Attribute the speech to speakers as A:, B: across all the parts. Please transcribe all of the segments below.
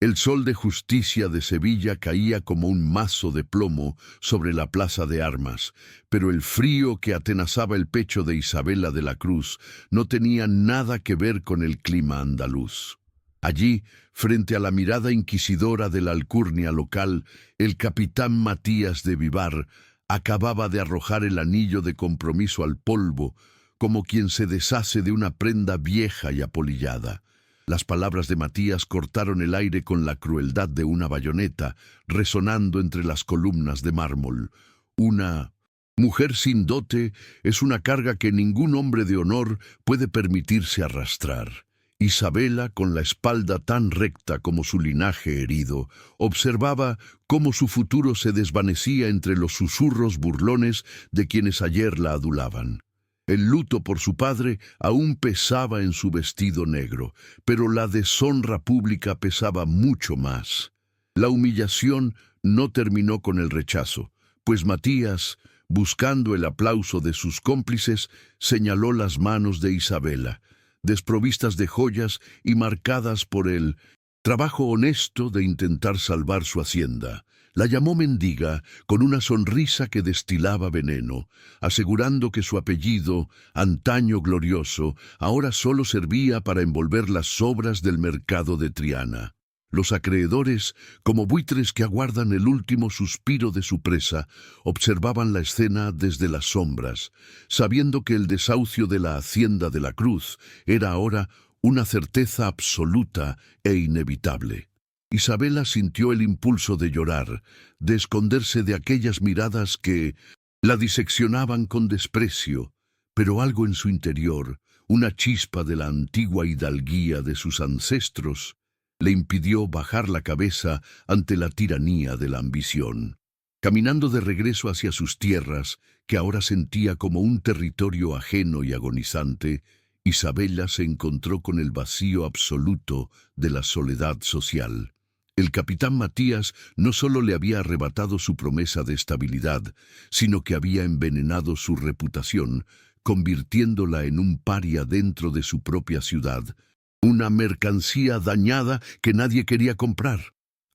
A: El sol de justicia de Sevilla caía como un mazo de plomo sobre la plaza de armas, pero el frío que atenazaba el pecho de Isabela de la Cruz no tenía nada que ver con el clima andaluz. Allí, frente a la mirada inquisidora de la alcurnia local, el capitán Matías de Vivar acababa de arrojar el anillo de compromiso al polvo, como quien se deshace de una prenda vieja y apolillada. Las palabras de Matías cortaron el aire con la crueldad de una bayoneta, resonando entre las columnas de mármol. Una mujer sin dote es una carga que ningún hombre de honor puede permitirse arrastrar. Isabela, con la espalda tan recta como su linaje herido, observaba cómo su futuro se desvanecía entre los susurros burlones de quienes ayer la adulaban. El luto por su padre aún pesaba en su vestido negro, pero la deshonra pública pesaba mucho más. La humillación no terminó con el rechazo, pues Matías, buscando el aplauso de sus cómplices, señaló las manos de Isabela, desprovistas de joyas y marcadas por el trabajo honesto de intentar salvar su hacienda. La llamó mendiga con una sonrisa que destilaba veneno, asegurando que su apellido, antaño glorioso, ahora solo servía para envolver las sobras del mercado de Triana. Los acreedores, como buitres que aguardan el último suspiro de su presa, observaban la escena desde las sombras, sabiendo que el desahucio de la hacienda de la Cruz era ahora una certeza absoluta e inevitable. Isabela sintió el impulso de llorar, de esconderse de aquellas miradas que la diseccionaban con desprecio, pero algo en su interior, una chispa de la antigua hidalguía de sus ancestros, le impidió bajar la cabeza ante la tiranía de la ambición. Caminando de regreso hacia sus tierras, que ahora sentía como un territorio ajeno y agonizante, Isabela se encontró con el vacío absoluto de la soledad social. El capitán Matías no solo le había arrebatado su promesa de estabilidad, sino que había envenenado su reputación, convirtiéndola en un paria dentro de su propia ciudad, una mercancía dañada que nadie quería comprar.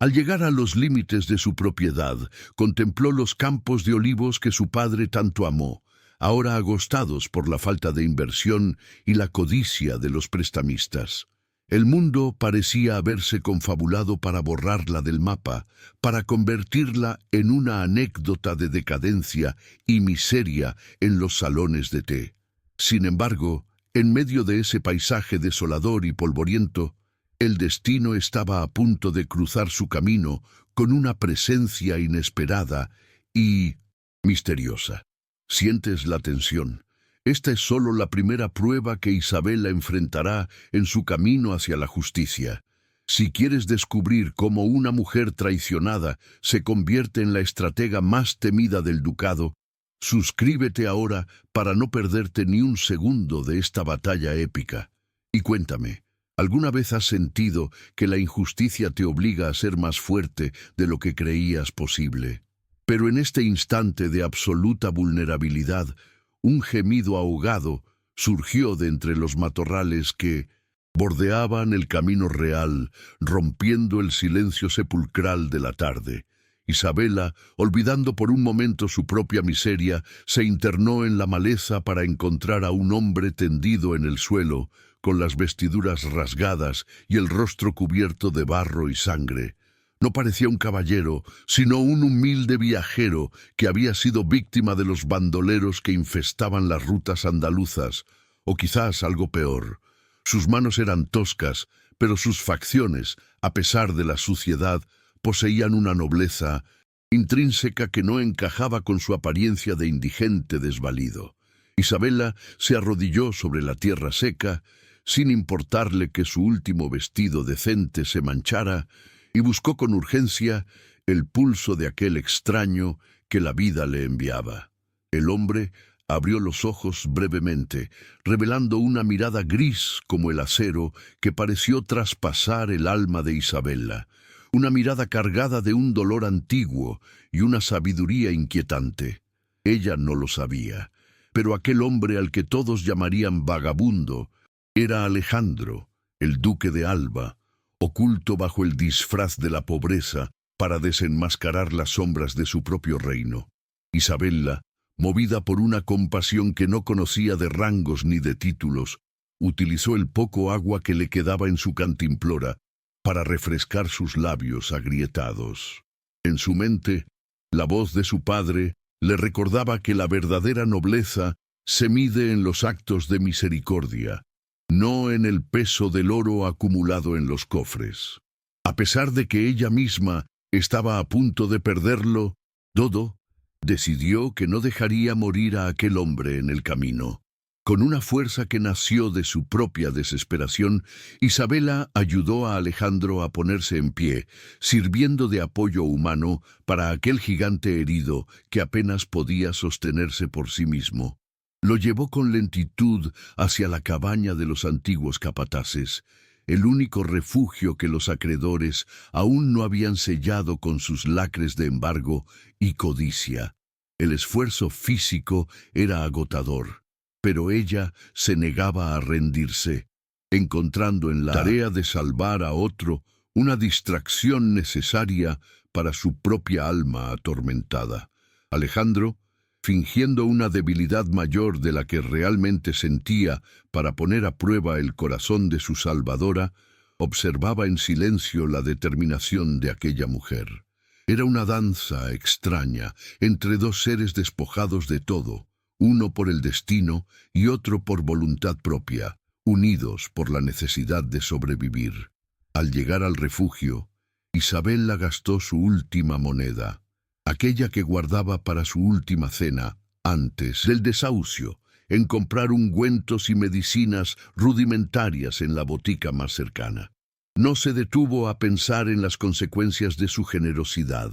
A: Al llegar a los límites de su propiedad, contempló los campos de olivos que su padre tanto amó, ahora agostados por la falta de inversión y la codicia de los prestamistas. El mundo parecía haberse confabulado para borrarla del mapa, para convertirla en una anécdota de decadencia y miseria en los salones de té. Sin embargo, en medio de ese paisaje desolador y polvoriento, el destino estaba a punto de cruzar su camino con una presencia inesperada y misteriosa. ¿Sientes la tensión? Esta es solo la primera prueba que Isabela enfrentará en su camino hacia la justicia. Si quieres descubrir cómo una mujer traicionada se convierte en la estratega más temida del ducado, suscríbete ahora para no perderte ni un segundo de esta batalla épica. Y cuéntame, ¿alguna vez has sentido que la injusticia te obliga a ser más fuerte de lo que creías posible? Pero en este instante de absoluta vulnerabilidad, un gemido ahogado surgió de entre los matorrales que bordeaban el camino real, rompiendo el silencio sepulcral de la tarde. Isabela, olvidando por un momento su propia miseria, se internó en la maleza para encontrar a un hombre tendido en el suelo, con las vestiduras rasgadas y el rostro cubierto de barro y sangre. No parecía un caballero, sino un humilde viajero que había sido víctima de los bandoleros que infestaban las rutas andaluzas, o quizás algo peor. Sus manos eran toscas, pero sus facciones, a pesar de la suciedad, poseían una nobleza intrínseca que no encajaba con su apariencia de indigente desvalido. Isabela se arrodilló sobre la tierra seca, sin importarle que su último vestido decente se manchara, y buscó con urgencia el pulso de aquel extraño que la vida le enviaba. El hombre abrió los ojos brevemente, revelando una mirada gris como el acero que pareció traspasar el alma de Isabela, una mirada cargada de un dolor antiguo y una sabiduría inquietante. Ella no lo sabía, pero aquel hombre al que todos llamarían vagabundo era Alejandro, el duque de Alba, oculto bajo el disfraz de la pobreza para desenmascarar las sombras de su propio reino. Isabella, movida por una compasión que no conocía de rangos ni de títulos, utilizó el poco agua que le quedaba en su cantimplora para refrescar sus labios agrietados. En su mente, la voz de su padre le recordaba que la verdadera nobleza se mide en los actos de misericordia, no en el peso del oro acumulado en los cofres. A pesar de que ella misma estaba a punto de perderlo, Dodo decidió que no dejaría morir a aquel hombre en el camino. Con una fuerza que nació de su propia desesperación, Isabella ayudó a Alejandro a ponerse en pie, sirviendo de apoyo humano para aquel gigante herido que apenas podía sostenerse por sí mismo. Lo llevó con lentitud hacia la cabaña de los antiguos capataces, el único refugio que los acreedores aún no habían sellado con sus lacres de embargo y codicia. El esfuerzo físico era agotador, pero ella se negaba a rendirse, encontrando en la tarea de salvar a otro una distracción necesaria para su propia alma atormentada. Alejandro, fingiendo una debilidad mayor de la que realmente sentía para poner a prueba el corazón de su salvadora, observaba en silencio la determinación de aquella mujer. Era una danza extraña entre dos seres despojados de todo, uno por el destino y otro por voluntad propia, unidos por la necesidad de sobrevivir. Al llegar al refugio, Isabella gastó su última moneda, aquella que guardaba para su última cena, antes del desahucio, en comprar ungüentos y medicinas rudimentarias en la botica más cercana. No se detuvo a pensar en las consecuencias de su generosidad,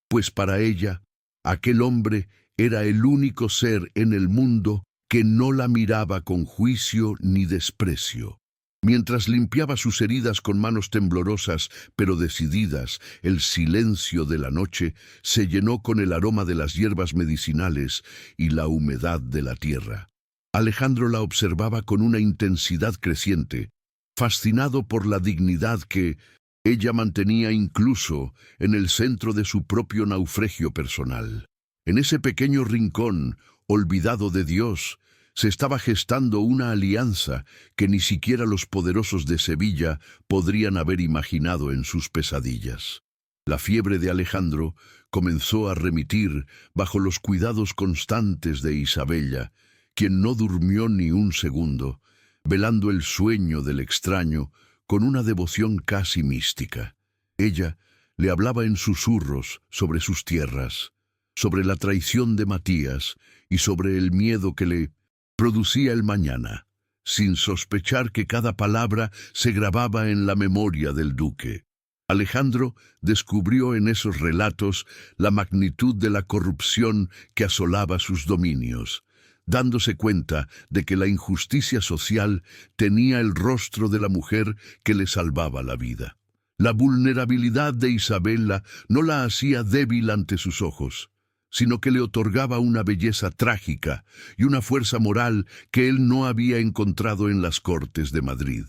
A: pues para ella, aquel hombre era el único ser en el mundo que no la miraba con juicio ni desprecio. Mientras limpiaba sus heridas con manos temblorosas pero decididas, el silencio de la noche se llenó con el aroma de las hierbas medicinales y la humedad de la tierra. Alejandro la observaba con una intensidad creciente, fascinado por la dignidad que ella mantenía incluso en el centro de su propio naufragio personal. En ese pequeño rincón, olvidado de Dios, se estaba gestando una alianza que ni siquiera los poderosos de Sevilla podrían haber imaginado en sus pesadillas. La fiebre de Alejandro comenzó a remitir bajo los cuidados constantes de Isabella, quien no durmió ni un segundo, velando el sueño del extraño con una devoción casi mística. Ella le hablaba en susurros sobre sus tierras, sobre la traición de Matías y sobre el miedo que le producía el mañana, sin sospechar que cada palabra se grababa en la memoria del duque. Alejandro descubrió en esos relatos la magnitud de la corrupción que asolaba sus dominios, dándose cuenta de que la injusticia social tenía el rostro de la mujer que le salvaba la vida. La vulnerabilidad de Isabella no la hacía débil ante sus ojos, sino que le otorgaba una belleza trágica y una fuerza moral que él no había encontrado en las cortes de Madrid.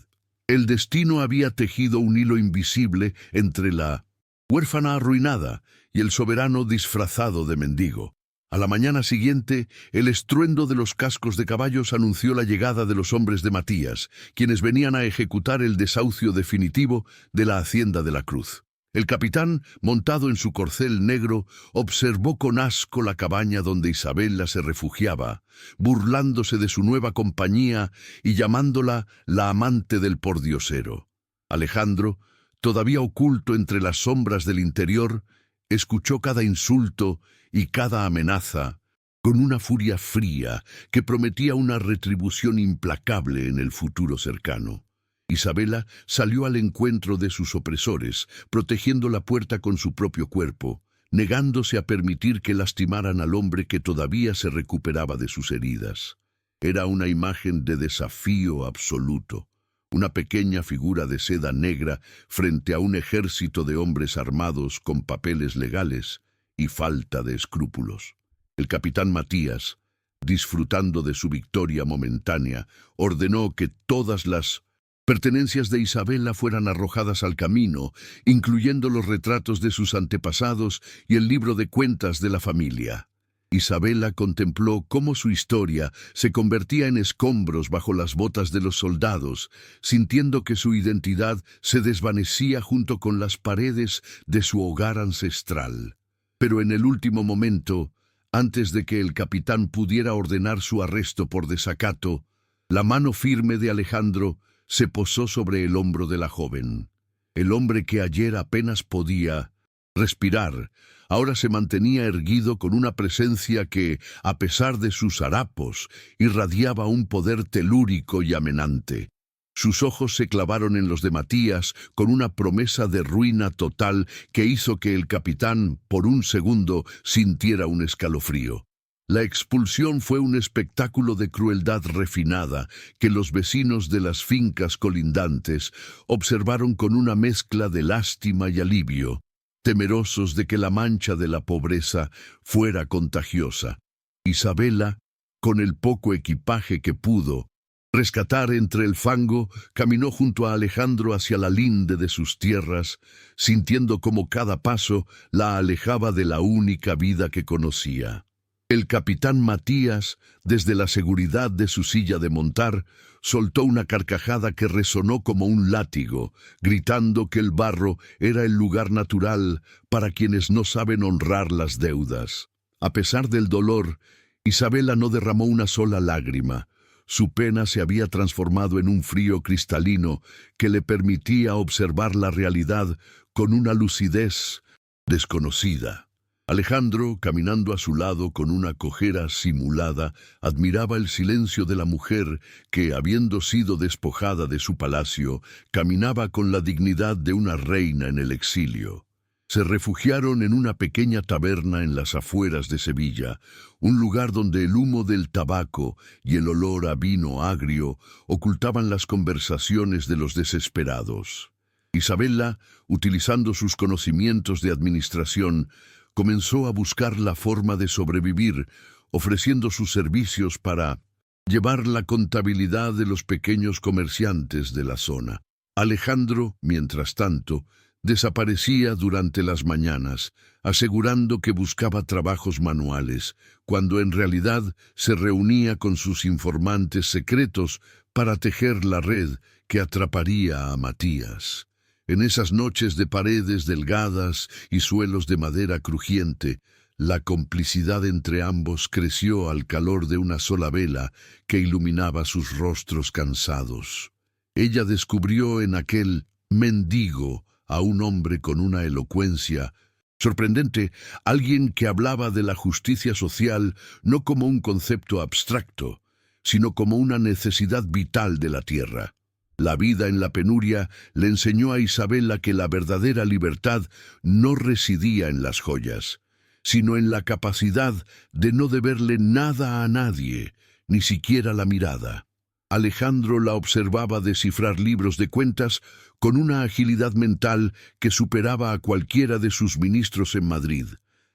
A: El destino había tejido un hilo invisible entre la huérfana arruinada y el soberano disfrazado de mendigo. A la mañana siguiente, el estruendo de los cascos de caballos anunció la llegada de los hombres de Matías, quienes venían a ejecutar el desahucio definitivo de la hacienda de la Cruz. El capitán, montado en su corcel negro, observó con asco la cabaña donde Isabella se refugiaba, burlándose de su nueva compañía y llamándola la amante del pordiosero. Alejandro, todavía oculto entre las sombras del interior, escuchó cada insulto y cada amenaza con una furia fría que prometía una retribución implacable en el futuro cercano. Isabella salió al encuentro de sus opresores, protegiendo la puerta con su propio cuerpo, negándose a permitir que lastimaran al hombre que todavía se recuperaba de sus heridas. Era una imagen de desafío absoluto, una pequeña figura de seda negra frente a un ejército de hombres armados con papeles legales y falta de escrúpulos. El capitán Matías, disfrutando de su victoria momentánea, ordenó que todas las pertenencias de Isabela fueran arrojadas al camino, incluyendo los retratos de sus antepasados y el libro de cuentas de la familia. Isabela contempló cómo su historia se convertía en escombros bajo las botas de los soldados, sintiendo que su identidad se desvanecía junto con las paredes de su hogar ancestral. Pero en el último momento, antes de que el capitán pudiera ordenar su arresto por desacato, la mano firme de Alejandro se posó sobre el hombro de la joven. El hombre que ayer apenas podía respirar, ahora se mantenía erguido con una presencia que, a pesar de sus harapos, irradiaba un poder telúrico y amenante. Sus ojos se clavaron en los de Matías con una promesa de ruina total que hizo que el capitán, por un segundo, sintiera un escalofrío. La expulsión fue un espectáculo de crueldad refinada que los vecinos de las fincas colindantes observaron con una mezcla de lástima y alivio, temerosos de que la mancha de la pobreza fuera contagiosa. Isabela, con el poco equipaje que pudo rescatar entre el fango, caminó junto a Alejandro hacia la linde de sus tierras, sintiendo como cada paso la alejaba de la única vida que conocía. El capitán Matías, desde la seguridad de su silla de montar, soltó una carcajada que resonó como un látigo, gritando que el barro era el lugar natural para quienes no saben honrar las deudas. A pesar del dolor, Isabela no derramó una sola lágrima. Su pena se había transformado en un frío cristalino que le permitía observar la realidad con una lucidez desconocida. Alejandro, caminando a su lado con una cojera simulada, admiraba el silencio de la mujer que, habiendo sido despojada de su palacio, caminaba con la dignidad de una reina en el exilio. Se refugiaron en una pequeña taberna en las afueras de Sevilla, un lugar donde el humo del tabaco y el olor a vino agrio ocultaban las conversaciones de los desesperados. Isabela, utilizando sus conocimientos de administración, comenzó a buscar la forma de sobrevivir, ofreciendo sus servicios para llevar la contabilidad de los pequeños comerciantes de la zona. Alejandro, mientras tanto, desaparecía durante las mañanas, asegurando que buscaba trabajos manuales, cuando en realidad se reunía con sus informantes secretos para tejer la red que atraparía a Matías. En esas noches de paredes delgadas y suelos de madera crujiente, la complicidad entre ambos creció al calor de una sola vela que iluminaba sus rostros cansados. Ella descubrió en aquel mendigo a un hombre con una elocuencia sorprendente, alguien que hablaba de la justicia social no como un concepto abstracto, sino como una necesidad vital de la tierra. La vida en la penuria le enseñó a Isabela que la verdadera libertad no residía en las joyas, sino en la capacidad de no deberle nada a nadie, ni siquiera la mirada. Alejandro la observaba descifrar libros de cuentas con una agilidad mental que superaba a cualquiera de sus ministros en Madrid,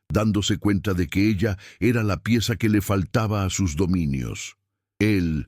A: dándose cuenta de que ella era la pieza que le faltaba a sus dominios. Él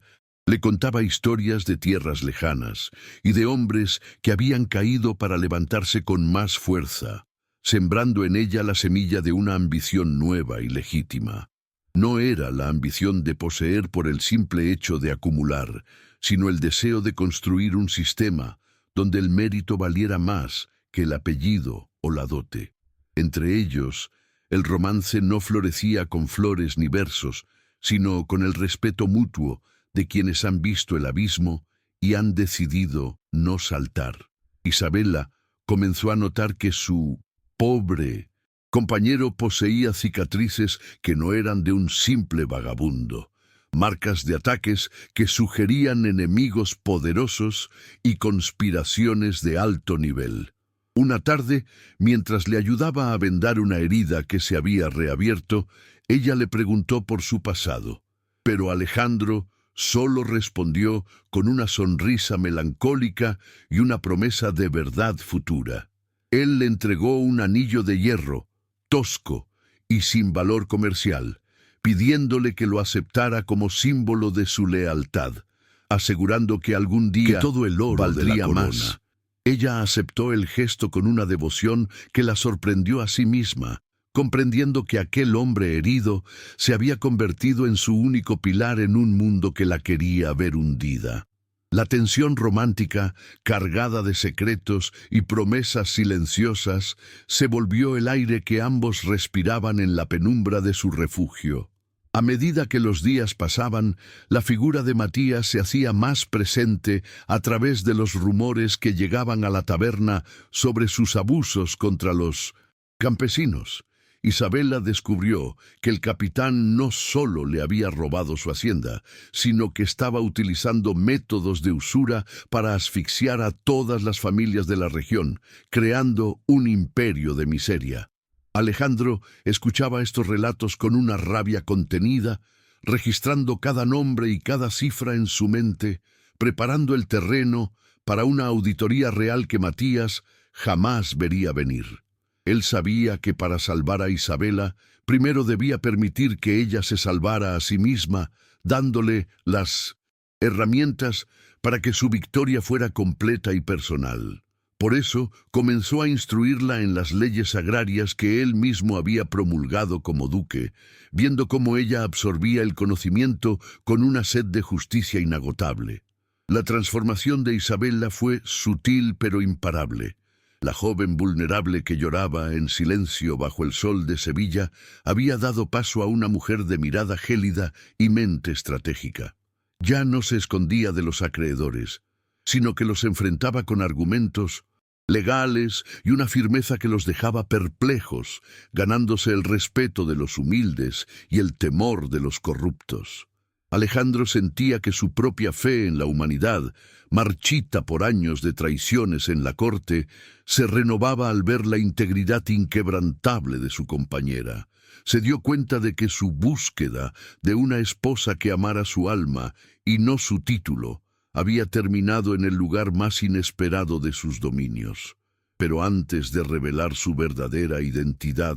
A: le contaba historias de tierras lejanas y de hombres que habían caído para levantarse con más fuerza, sembrando en ella la semilla de una ambición nueva y legítima. No era la ambición de poseer por el simple hecho de acumular, sino el deseo de construir un sistema donde el mérito valiera más que el apellido o la dote. Entre ellos, el romance no florecía con flores ni versos, sino con el respeto mutuo de quienes han visto el abismo y han decidido no saltar. Isabela comenzó a notar que su pobre compañero poseía cicatrices que no eran de un simple vagabundo, marcas de ataques que sugerían enemigos poderosos y conspiraciones de alto nivel. Una tarde, mientras le ayudaba a vendar una herida que se había reabierto, ella le preguntó por su pasado, pero Alejandro solo respondió con una sonrisa melancólica y una promesa de verdad futura. Él le entregó un anillo de hierro, tosco y sin valor comercial, pidiéndole que lo aceptara como símbolo de su lealtad. asegurando que algún día
B: que todo el oro
A: valdría
B: de la corona.
A: más. Ella aceptó el gesto con una devoción que la sorprendió a sí misma, comprendiendo que aquel hombre herido se había convertido en su único pilar en un mundo que la quería ver hundida. La tensión romántica, cargada de secretos y promesas silenciosas, se volvió el aire que ambos respiraban en la penumbra de su refugio. A medida que los días pasaban, la figura de Matías se hacía más presente a través de los rumores que llegaban a la taberna sobre sus abusos contra los campesinos. Isabela descubrió que el capitán no solo le había robado su hacienda, sino que estaba utilizando métodos de usura para asfixiar a todas las familias de la región, creando un imperio de miseria. Alejandro escuchaba estos relatos con una rabia contenida, registrando cada nombre y cada cifra en su mente, preparando el terreno para una auditoría real que Matías jamás vería venir. Él sabía que para salvar a Isabela, primero debía permitir que ella se salvara a sí misma, dándole las herramientas para que su victoria fuera completa y personal. Por eso comenzó a instruirla en las leyes agrarias que él mismo había promulgado como duque, viendo cómo ella absorbía el conocimiento con una sed de justicia inagotable. La transformación de Isabela fue sutil pero imparable. La joven vulnerable que lloraba en silencio bajo el sol de Sevilla había dado paso a una mujer de mirada gélida y mente estratégica. Ya no se escondía de los acreedores, sino que los enfrentaba con argumentos legales y una firmeza que los dejaba perplejos, ganándose el respeto de los humildes y el temor de los corruptos. Alejandro sentía que su propia fe en la humanidad, marchita por años de traiciones en la corte, se renovaba al ver la integridad inquebrantable de su compañera. Se dio cuenta de que su búsqueda de una esposa que amara su alma y no su título había terminado en el lugar más inesperado de sus dominios. Pero antes de revelar su verdadera identidad,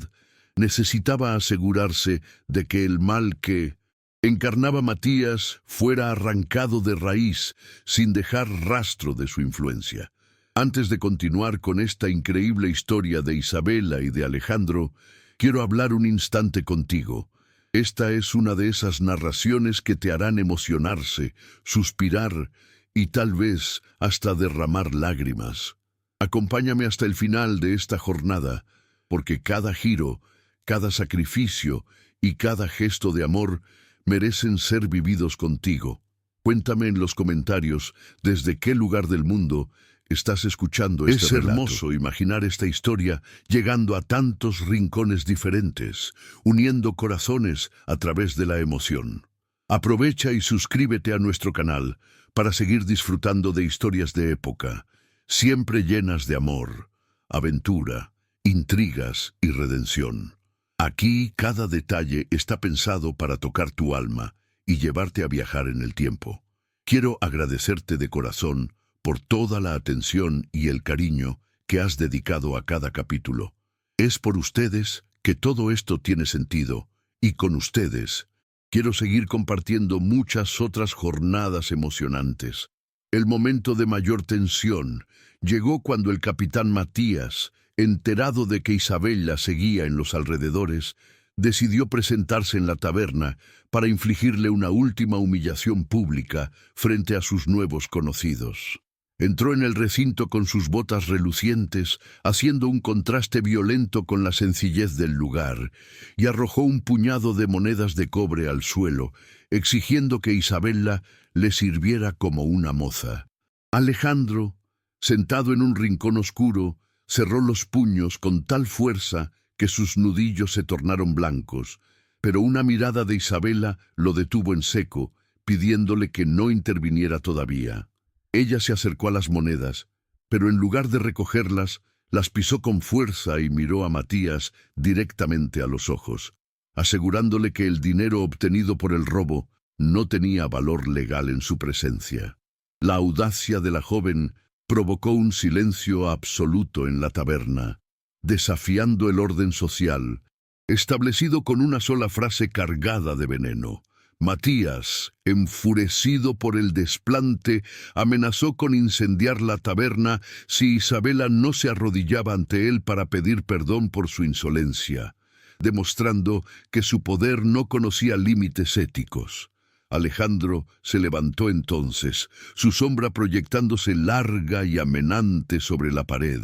A: necesitaba asegurarse de que el mal que encarnaba Matías fuera arrancado de raíz, sin dejar rastro de su influencia. Antes de continuar con esta increíble historia de Isabela y de Alejandro, quiero hablar un instante contigo. Esta es una de esas narraciones que te harán emocionarse, suspirar y tal vez hasta derramar lágrimas. Acompáñame hasta el final de esta jornada, porque cada giro, cada sacrificio y cada gesto de amor merecen ser vividos contigo. Cuéntame en los comentarios desde qué lugar del mundo estás escuchando este relato. Es hermoso imaginar esta historia llegando a tantos rincones diferentes, uniendo corazones a través de la emoción. Aprovecha y suscríbete a nuestro canal para seguir disfrutando de historias de época, siempre llenas de amor, aventura, intrigas y redención. Aquí cada detalle está pensado para tocar tu alma y llevarte a viajar en el tiempo. Quiero agradecerte de corazón por toda la atención y el cariño que has dedicado a cada capítulo. Es por ustedes que todo esto tiene sentido, y con ustedes quiero seguir compartiendo muchas otras jornadas emocionantes. El momento de mayor tensión llegó cuando el capitán Matías, enterado de que Isabela seguía en los alrededores, decidió presentarse en la taberna para infligirle una última humillación pública frente a sus nuevos conocidos. Entró en el recinto con sus botas relucientes, haciendo un contraste violento con la sencillez del lugar, y arrojó un puñado de monedas de cobre al suelo, exigiendo que Isabela le sirviera como una moza. Alejandro, sentado en un rincón oscuro, cerró los puños con tal fuerza que sus nudillos se tornaron blancos, pero una mirada de Isabela lo detuvo en seco, pidiéndole que no interviniera todavía. Ella se acercó a las monedas, pero en lugar de recogerlas, las pisó con fuerza y miró a Matías directamente a los ojos, asegurándole que el dinero obtenido por el robo no tenía valor legal en su presencia. La audacia de la joven provocó un silencio absoluto en la taberna, desafiando el orden social, establecido con una sola frase cargada de veneno. Matías, enfurecido por el desplante, amenazó con incendiar la taberna si Isabela no se arrodillaba ante él para pedir perdón por su insolencia, demostrando que su poder no conocía límites éticos. Alejandro se levantó entonces, su sombra proyectándose larga y amenante sobre la pared,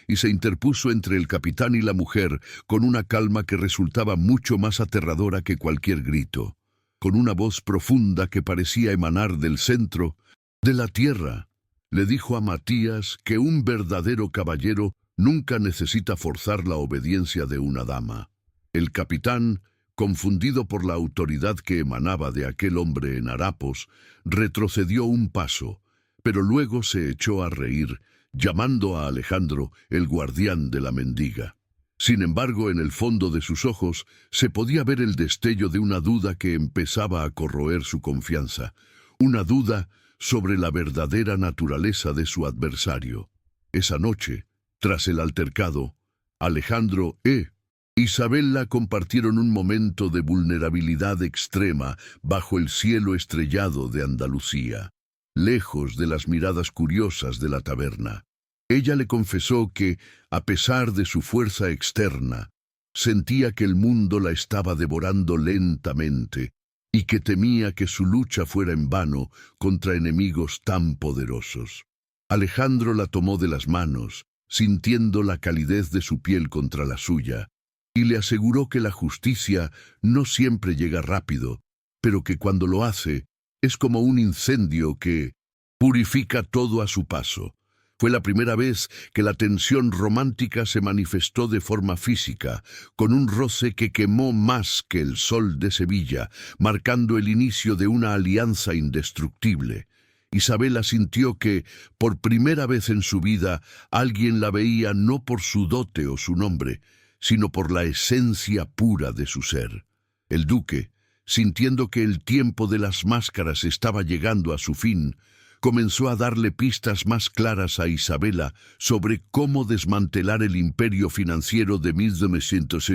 A: y se interpuso entre el capitán y la mujer con una calma que resultaba mucho más aterradora que cualquier grito. Con una voz profunda que parecía emanar del centro de la tierra, le dijo a Matías que un verdadero caballero nunca necesita forzar la obediencia de una dama. El capitán, confundido por la autoridad que emanaba de aquel hombre en harapos, retrocedió un paso, pero luego se echó a reír, llamando a Alejandro el guardián de la mendiga. Sin embargo, en el fondo de sus ojos se podía ver el destello de una duda que empezaba a corroer su confianza, una duda sobre la verdadera naturaleza de su adversario. Esa noche, tras el altercado, Alejandro e Isabela compartieron un momento de vulnerabilidad extrema bajo el cielo estrellado de Andalucía, lejos de las miradas curiosas de la taberna. Ella le confesó que, a pesar de su fuerza externa, sentía que el mundo la estaba devorando lentamente y que temía que su lucha fuera en vano contra enemigos tan poderosos. Alejandro la tomó de las manos, sintiendo la calidez de su piel contra la suya, y le aseguró que la justicia no siempre llega rápido, pero que cuando lo hace, es como un incendio que purifica todo a su paso. Fue la primera vez que la tensión romántica se manifestó de forma física, con un roce que quemó más que el sol de Sevilla, marcando el inicio de una alianza indestructible. Isabela sintió que, por primera vez en su vida, alguien la veía no por su dote o su nombre, sino por la esencia pura de su ser. El duque, sintiendo que el tiempo de las máscaras estaba llegando a su fin, comenzó a darle pistas más claras a Isabela sobre cómo desmantelar el imperio financiero de 1900.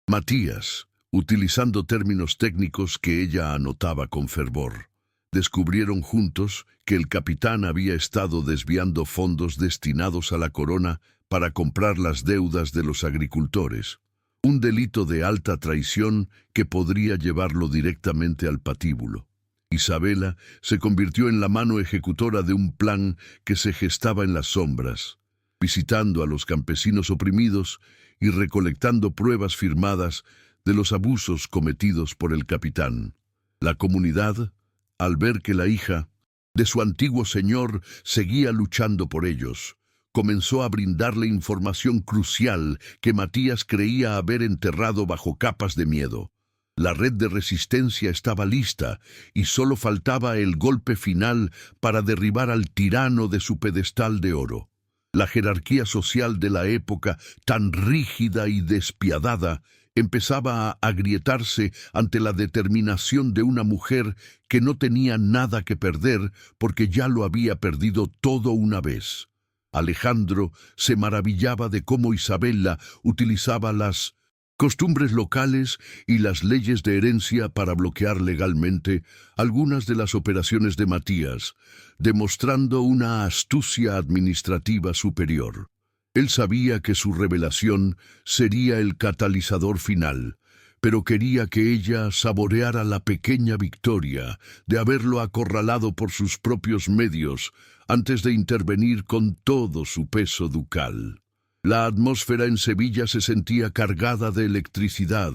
A: Matías, utilizando términos técnicos que ella anotaba con fervor, descubrieron juntos que el capitán había estado desviando fondos destinados a la corona para comprar las deudas de los agricultores, un delito de alta traición que podría llevarlo directamente al patíbulo. Isabela se convirtió en la mano ejecutora de un plan que se gestaba en las sombras, visitando a los campesinos oprimidos y recolectando pruebas firmadas de los abusos cometidos por el capitán. La comunidad, al ver que la hija de su antiguo señor seguía luchando por ellos, comenzó a brindarle información crucial que Matías creía haber enterrado bajo capas de miedo. La red de resistencia estaba lista y solo faltaba el golpe final para derribar al tirano de su pedestal de oro. La jerarquía social de la época, tan rígida y despiadada, empezaba a agrietarse ante la determinación de una mujer que no tenía nada que perder porque ya lo había perdido todo una vez. Alejandro se maravillaba de cómo Isabela utilizaba las costumbres locales y las leyes de herencia para bloquear legalmente algunas de las operaciones de Matías, demostrando una astucia administrativa superior. Él sabía que su revelación sería el catalizador final, pero quería que ella saboreara la pequeña victoria de haberlo acorralado por sus propios medios antes de intervenir con todo su peso ducal. La atmósfera en Sevilla se sentía cargada de electricidad,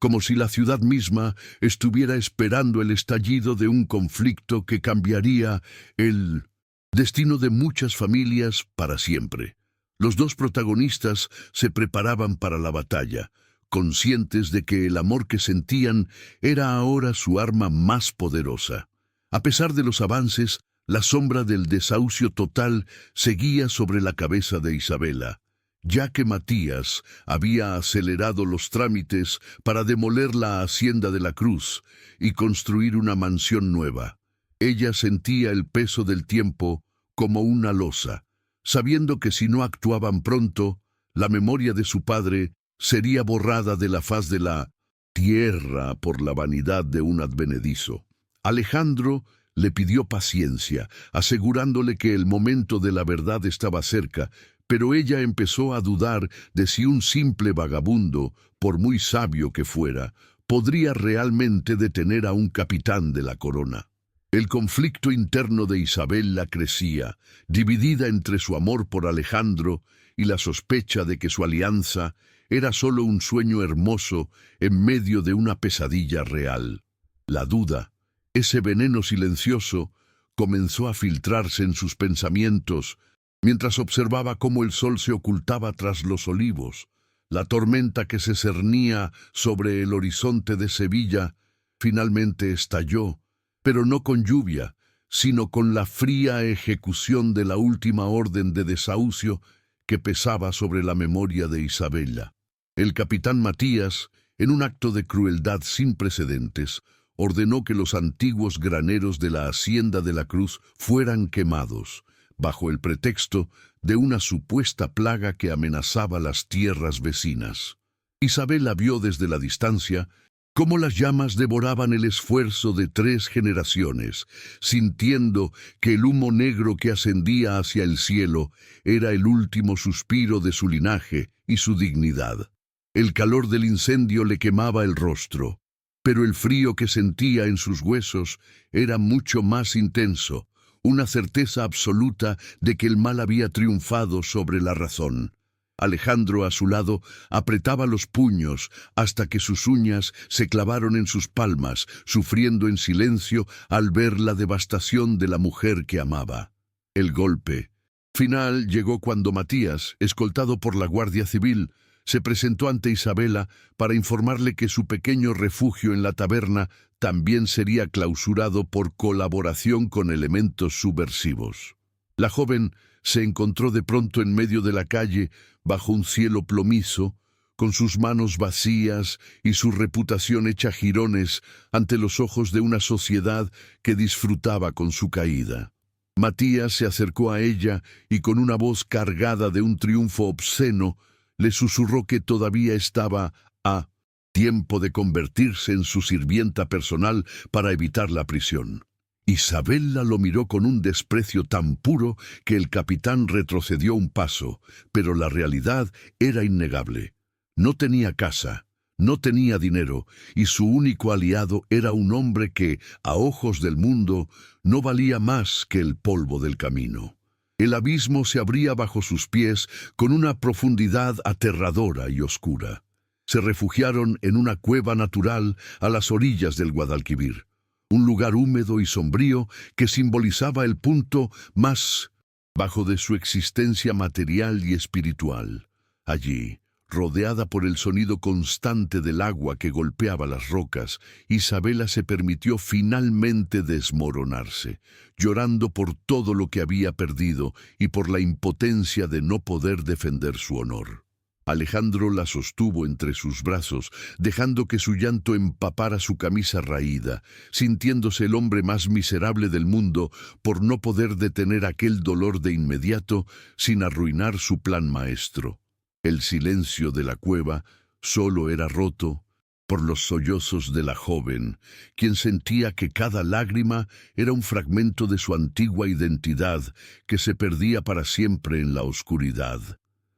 A: como si la ciudad misma estuviera esperando el estallido de un conflicto que cambiaría el destino de muchas familias para siempre. Los dos protagonistas se preparaban para la batalla, conscientes de que el amor que sentían era ahora su arma más poderosa. A pesar de los avances, la sombra del desahucio total seguía sobre la cabeza de Isabela, ya que Matías había acelerado los trámites para demoler la hacienda de la Cruz y construir una mansión nueva. Ella sentía el peso del tiempo como una losa, sabiendo que si no actuaban pronto, la memoria de su padre sería borrada de la faz de la tierra por la vanidad de un advenedizo. Alejandro le pidió paciencia, asegurándole que el momento de la verdad estaba cerca, pero ella empezó a dudar de si un simple vagabundo, por muy sabio que fuera, podría realmente detener a un capitán de la corona. El conflicto interno de Isabela crecía, dividida entre su amor por Alejandro y la sospecha de que su alianza era solo un sueño hermoso en medio de una pesadilla real. La duda, ese veneno silencioso, comenzó a filtrarse en sus pensamientos mientras observaba cómo el sol se ocultaba tras los olivos. La tormenta que se cernía sobre el horizonte de Sevilla finalmente estalló, pero no con lluvia, sino con la fría ejecución de la última orden de desahucio que pesaba sobre la memoria de Isabela. El capitán Matías, en un acto de crueldad sin precedentes, ordenó que los antiguos graneros de la Hacienda de la Cruz fueran quemados, bajo el pretexto de una supuesta plaga que amenazaba las tierras vecinas. Isabela vio desde la distancia cómo las llamas devoraban el esfuerzo de 3 generaciones, sintiendo que el humo negro que ascendía hacia el cielo era el último suspiro de su linaje y su dignidad. El calor del incendio le quemaba el rostro, pero el frío que sentía en sus huesos era mucho más intenso, una certeza absoluta de que el mal había triunfado sobre la razón. Alejandro, a su lado, apretaba los puños hasta que sus uñas se clavaron en sus palmas, sufriendo en silencio al ver la devastación de la mujer que amaba. El golpe final llegó cuando Matías, escoltado por la Guardia Civil, se presentó ante Isabela para informarle que su pequeño refugio en la taberna también sería clausurado por colaboración con elementos subversivos. La joven se encontró de pronto en medio de la calle, bajo un cielo plomizo, con sus manos vacías y su reputación hecha jirones ante los ojos de una sociedad que disfrutaba con su caída. Matías se acercó a ella y con una voz cargada de un triunfo obsceno, le susurró que todavía estaba a tiempo de convertirse en su sirvienta personal para evitar la prisión. Isabela lo miró con un desprecio tan puro que el capitán retrocedió un paso, pero la realidad era innegable. No tenía casa, no tenía dinero, y su único aliado era un hombre que, a ojos del mundo, no valía más que el polvo del camino. El abismo se abría bajo sus pies con una profundidad aterradora y oscura. Se refugiaron en una cueva natural a las orillas del Guadalquivir, un lugar húmedo y sombrío que simbolizaba el punto más bajo de su existencia material y espiritual. Allí, rodeada por el sonido constante del agua que golpeaba las rocas, Isabela se permitió finalmente desmoronarse, llorando por todo lo que había perdido y por la impotencia de no poder defender su honor. Alejandro la sostuvo entre sus brazos, dejando que su llanto empapara su camisa raída, sintiéndose el hombre más miserable del mundo por no poder detener aquel dolor de inmediato sin arruinar su plan maestro. El silencio de la cueva solo era roto por los sollozos de la joven, quien sentía que cada lágrima era un fragmento de su antigua identidad que se perdía para siempre en la oscuridad.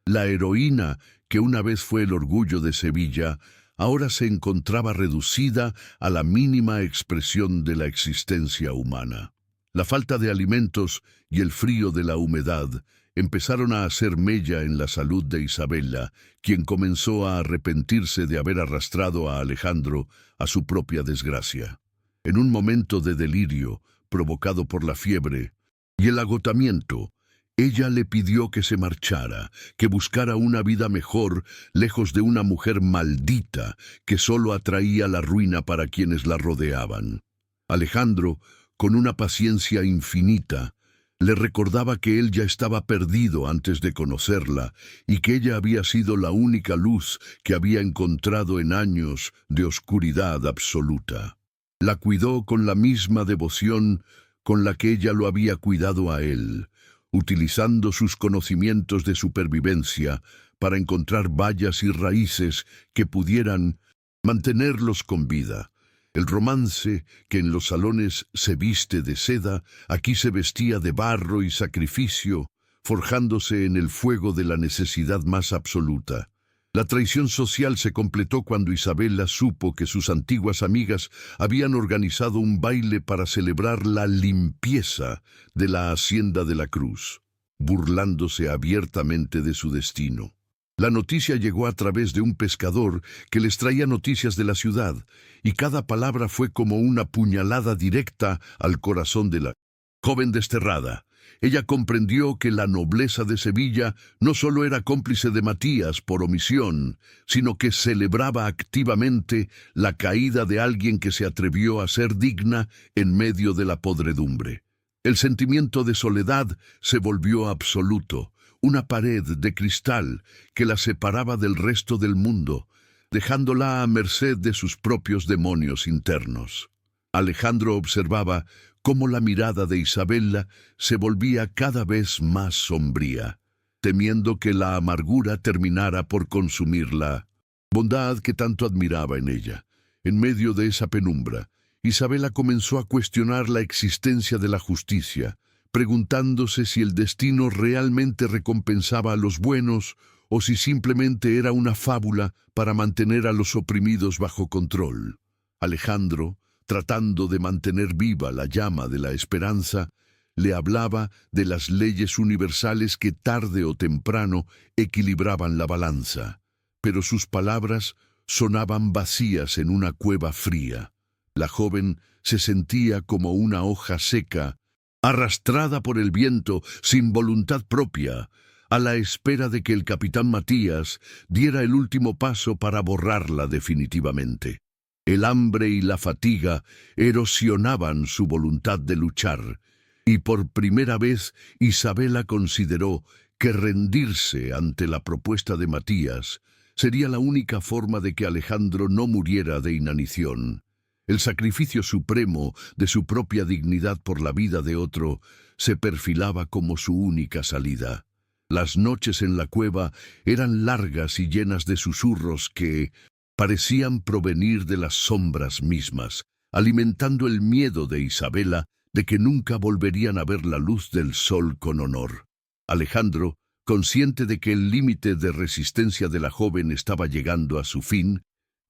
A: La heroína, que una vez fue el orgullo de Sevilla, ahora se encontraba reducida a la mínima expresión de la existencia humana. La falta de alimentos y el frío de la humedad empezaron a hacer mella en la salud de Isabela, quien comenzó a arrepentirse de haber arrastrado a Alejandro a su propia desgracia. En un momento de delirio, provocado por la fiebre y el agotamiento, ella le pidió que se marchara, que buscara una vida mejor, lejos de una mujer maldita que solo atraía la ruina para quienes la rodeaban. Alejandro, con una paciencia infinita, le recordaba que él ya estaba perdido antes de conocerla y que ella había sido la única luz que había encontrado en años de oscuridad absoluta. La cuidó con la misma devoción con la que ella lo había cuidado a él, utilizando sus conocimientos de supervivencia para encontrar bayas y raíces que pudieran mantenerlos con vida. El romance, que en los salones se viste de seda, aquí se vestía de barro y sacrificio, forjándose en el fuego de la necesidad más absoluta. La traición social se completó cuando Isabela supo que sus antiguas amigas habían organizado un baile para celebrar la limpieza de la hacienda de la Cruz, burlándose abiertamente de su destino. La noticia llegó a través de un pescador que les traía noticias de la ciudad, y cada palabra fue como una puñalada directa al corazón de la joven desterrada. Ella comprendió que la nobleza de Sevilla no solo era cómplice de Matías por omisión, sino que celebraba activamente la caída de alguien que se atrevió a ser digna en medio de la podredumbre. El sentimiento de soledad se volvió absoluto, una pared de cristal que la separaba del resto del mundo, dejándola a merced de sus propios demonios internos. Alejandro observaba cómo la mirada de Isabela se volvía cada vez más sombría, temiendo que la amargura terminara por consumir la bondad que tanto admiraba en ella. En medio de esa penumbra, Isabela comenzó a cuestionar la existencia de la justicia, preguntándose si el destino realmente recompensaba a los buenos o si simplemente era una fábula para mantener a los oprimidos bajo control. Alejandro, tratando de mantener viva la llama de la esperanza, le hablaba de las leyes universales que tarde o temprano equilibraban la balanza, pero sus palabras sonaban vacías en una cueva fría. La joven se sentía como una hoja seca, arrastrada por el viento sin voluntad propia, a la espera de que el capitán Matías diera el último paso para borrarla definitivamente. El hambre y la fatiga erosionaban su voluntad de luchar, y por primera vez Isabela consideró que rendirse ante la propuesta de Matías sería la única forma de que Alejandro no muriera de inanición. El sacrificio supremo de su propia dignidad por la vida de otro se perfilaba como su única salida. Las noches en la cueva eran largas y llenas de susurros que parecían provenir de las sombras mismas, alimentando el miedo de Isabela de que nunca volverían a ver la luz del sol con honor. Alejandro, consciente de que el límite de resistencia de la joven estaba llegando a su fin,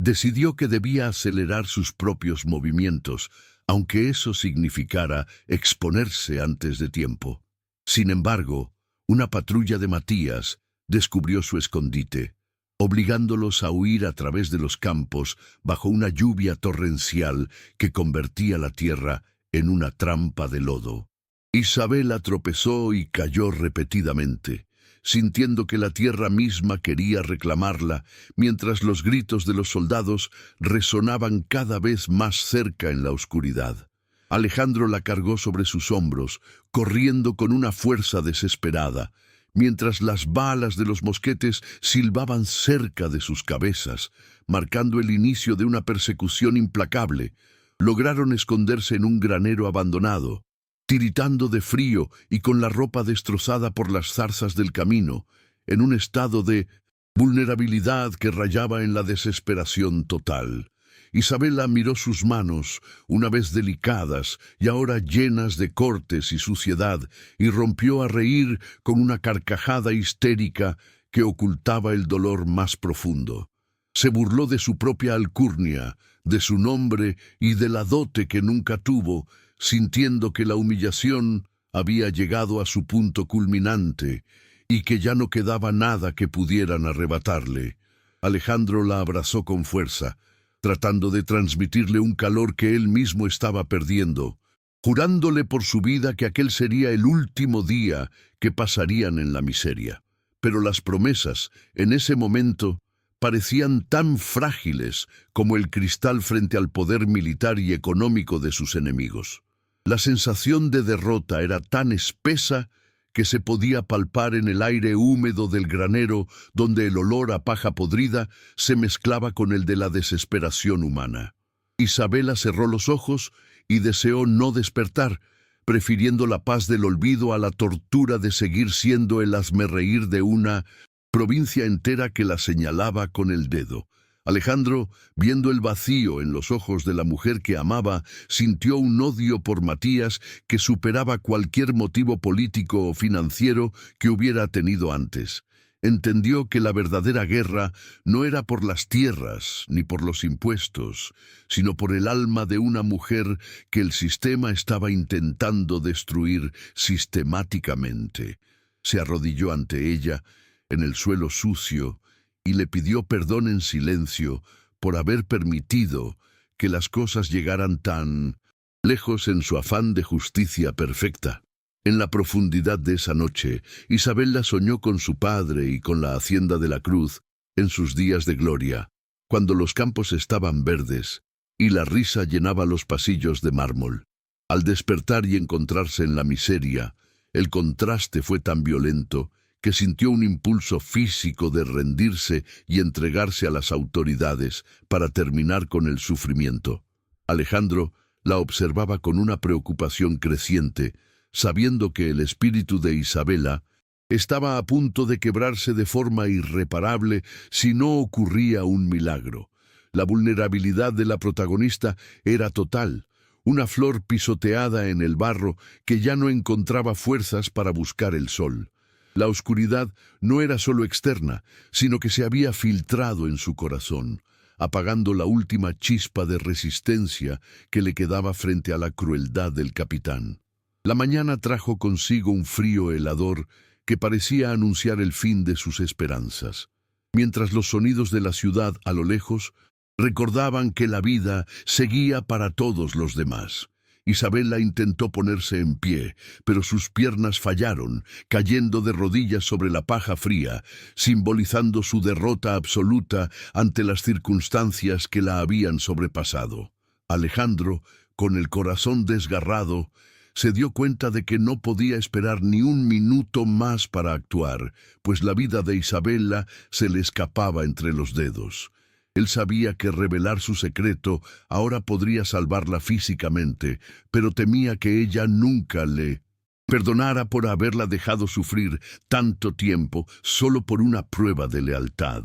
A: decidió que debía acelerar sus propios movimientos, aunque eso significara exponerse antes de tiempo. Sin embargo, una patrulla de Matías descubrió su escondite, obligándolos a huir a través de los campos bajo una lluvia torrencial que convertía la tierra en una trampa de lodo. Isabela tropezó y cayó repetidamente, sintiendo que la tierra misma quería reclamarla, mientras los gritos de los soldados resonaban cada vez más cerca en la oscuridad. Alejandro la cargó sobre sus hombros, corriendo con una fuerza desesperada, mientras las balas de los mosquetes silbaban cerca de sus cabezas, marcando el inicio de una persecución implacable. Lograron esconderse en un granero abandonado, tiritando de frío y con la ropa destrozada por las zarzas del camino, en un estado de vulnerabilidad que rayaba en la desesperación total. Isabela miró sus manos, una vez delicadas y ahora llenas de cortes y suciedad, y rompió a reír con una carcajada histérica que ocultaba el dolor más profundo. Se burló de su propia alcurnia, de su nombre y de la dote que nunca tuvo, sintiendo que la humillación había llegado a su punto culminante y que ya no quedaba nada que pudieran arrebatarle. Alejandro la abrazó con fuerza, tratando de transmitirle un calor que él mismo estaba perdiendo, jurándole por su vida que aquel sería el último día que pasarían en la miseria. Pero las promesas, en ese momento, parecían tan frágiles como el cristal frente al poder militar y económico de sus enemigos. La sensación de derrota era tan espesa que se podía palpar en el aire húmedo del granero, donde el olor a paja podrida se mezclaba con el de la desesperación humana. Isabela cerró los ojos y deseó no despertar, prefiriendo la paz del olvido a la tortura de seguir siendo el hazmerreír de una provincia entera que la señalaba con el dedo. Alejandro, viendo el vacío en los ojos de la mujer que amaba, sintió un odio por Matías que superaba cualquier motivo político o financiero que hubiera tenido antes. Entendió que la verdadera guerra no era por las tierras ni por los impuestos, sino por el alma de una mujer que el sistema estaba intentando destruir sistemáticamente. Se arrodilló ante ella, en el suelo sucio, y le pidió perdón en silencio por haber permitido que las cosas llegaran tan lejos en su afán de justicia perfecta. En la profundidad de esa noche, Isabela soñó con su padre y con la hacienda de la Cruz en sus días de gloria, cuando los campos estaban verdes y la risa llenaba los pasillos de mármol. Al despertar y encontrarse en la miseria, el contraste fue tan violento que sintió un impulso físico de rendirse y entregarse a las autoridades para terminar con el sufrimiento. Alejandro la observaba con una preocupación creciente, sabiendo que el espíritu de Isabela estaba a punto de quebrarse de forma irreparable si no ocurría un milagro. La vulnerabilidad de la protagonista era total, una flor pisoteada en el barro que ya no encontraba fuerzas para buscar el sol. La oscuridad no era solo externa, sino que se había filtrado en su corazón, apagando la última chispa de resistencia que le quedaba frente a la crueldad del capitán. La mañana trajo consigo un frío helador que parecía anunciar el fin de sus esperanzas, mientras los sonidos de la ciudad a lo lejos recordaban que la vida seguía para todos los demás. Isabela intentó ponerse en pie, pero sus piernas fallaron, cayendo de rodillas sobre la paja fría, simbolizando su derrota absoluta ante las circunstancias que la habían sobrepasado. Alejandro, con el corazón desgarrado, se dio cuenta de que no podía esperar ni un minuto más para actuar, pues la vida de Isabela se le escapaba entre los dedos. Él sabía que revelar su secreto ahora podría salvarla físicamente, pero temía que ella nunca le perdonara por haberla dejado sufrir tanto tiempo solo por una prueba de lealtad.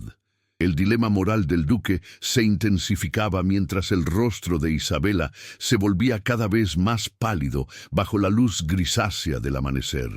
A: El dilema moral del duque se intensificaba mientras el rostro de Isabela se volvía cada vez más pálido bajo la luz grisácea del amanecer.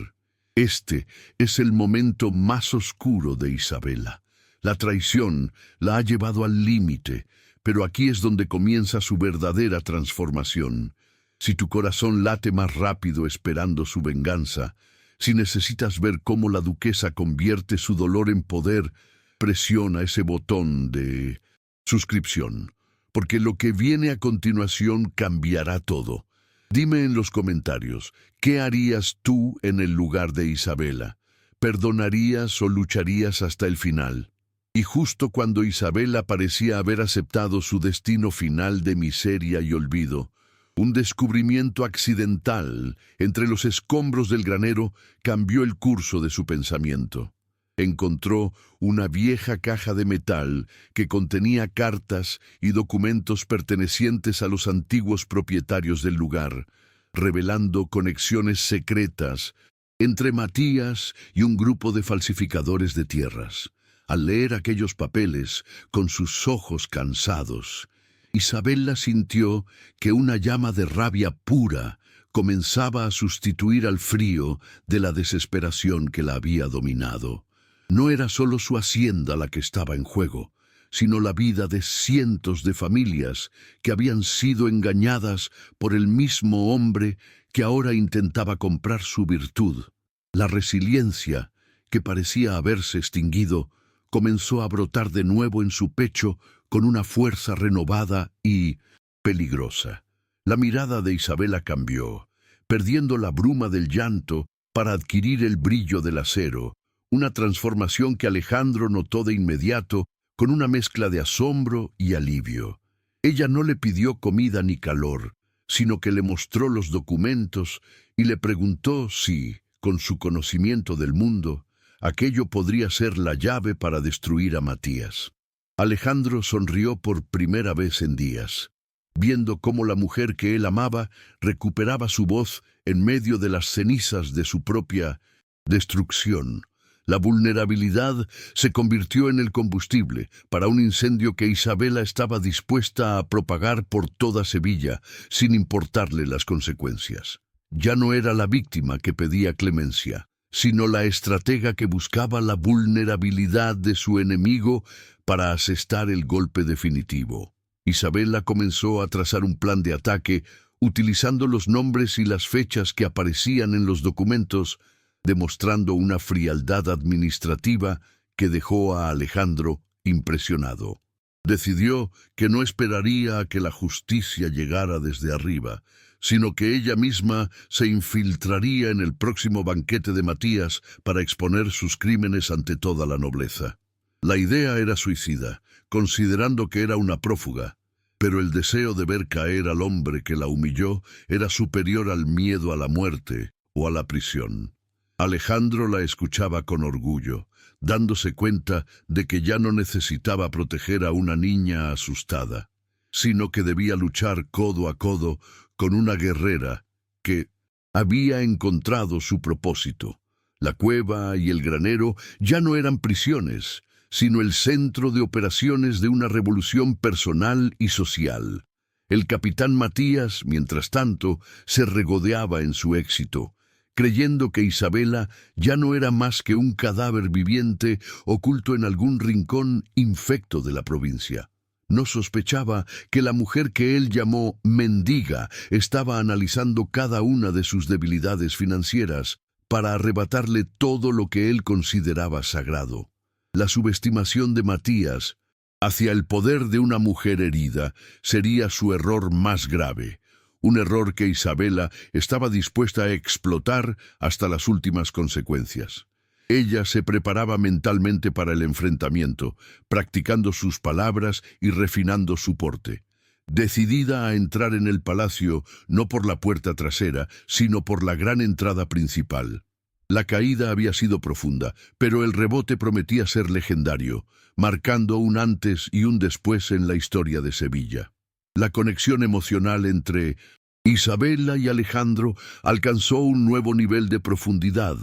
A: Este es el momento más oscuro de Isabela. La traición la ha llevado al límite, pero aquí es donde comienza su verdadera transformación. Si tu corazón late más rápido esperando su venganza, si necesitas ver cómo la duquesa convierte su dolor en poder, presiona ese botón de suscripción, porque lo que viene a continuación cambiará todo. Dime en los comentarios, ¿qué harías tú en el lugar de Isabela? ¿Perdonarías o lucharías hasta el final? Y justo cuando Isabela parecía haber aceptado su destino final de miseria y olvido, un descubrimiento accidental entre los escombros del granero cambió el curso de su pensamiento. Encontró una vieja caja de metal que contenía cartas y documentos pertenecientes a los antiguos propietarios del lugar, revelando conexiones secretas entre Matías y un grupo de falsificadores de tierras. Al leer aquellos papeles, con sus ojos cansados, Isabela sintió que una llama de rabia pura comenzaba a sustituir al frío de la desesperación que la había dominado. No era solo su hacienda la que estaba en juego, sino la vida de cientos de familias que habían sido engañadas por el mismo hombre que ahora intentaba comprar su virtud. La resiliencia, que parecía haberse extinguido, comenzó a brotar de nuevo en su pecho con una fuerza renovada y peligrosa. La mirada de Isabela cambió, perdiendo la bruma del llanto para adquirir el brillo del acero, una transformación que Alejandro notó de inmediato con una mezcla de asombro y alivio. Ella no le pidió comida ni calor, sino que le mostró los documentos y le preguntó si, con su conocimiento del mundo, aquello podría ser la llave para destruir a Matías. Alejandro sonrió por primera vez en días, viendo cómo la mujer que él amaba recuperaba su voz en medio de las cenizas de su propia destrucción. La vulnerabilidad se convirtió en el combustible para un incendio que Isabela estaba dispuesta a propagar por toda Sevilla, sin importarle las consecuencias. Ya no era la víctima que pedía clemencia, sino la estratega que buscaba la vulnerabilidad de su enemigo para asestar el golpe definitivo. Isabela comenzó a trazar un plan de ataque utilizando los nombres y las fechas que aparecían en los documentos, demostrando una frialdad administrativa que dejó a Alejandro impresionado. Decidió que no esperaría a que la justicia llegara desde arriba, sino que ella misma se infiltraría en el próximo banquete de Matías para exponer sus crímenes ante toda la nobleza. La idea era suicida, considerando que era una prófuga, pero el deseo de ver caer al hombre que la humilló era superior al miedo a la muerte o a la prisión. Alejandro la escuchaba con orgullo, dándose cuenta de que ya no necesitaba proteger a una niña asustada, sino que debía luchar codo a codo con una guerrera que había encontrado su propósito. La cueva y el granero ya no eran prisiones, sino el centro de operaciones de una revolución personal y social. El capitán Matías, mientras tanto, se regodeaba en su éxito, creyendo que Isabela ya no era más que un cadáver viviente oculto en algún rincón infecto de la provincia. No sospechaba que la mujer que él llamó mendiga estaba analizando cada una de sus debilidades financieras para arrebatarle todo lo que él consideraba sagrado. La subestimación de Matías hacia el poder de una mujer herida sería su error más grave, un error que Isabela estaba dispuesta a explotar hasta las últimas consecuencias. Ella se preparaba mentalmente para el enfrentamiento, practicando sus palabras y refinando su porte, decidida a entrar en el palacio no por la puerta trasera, sino por la gran entrada principal. La caída había sido profunda, pero el rebote prometía ser legendario, marcando un antes y un después en la historia de Sevilla. La conexión emocional entre Isabela y Alejandro alcanzó un nuevo nivel de profundidad,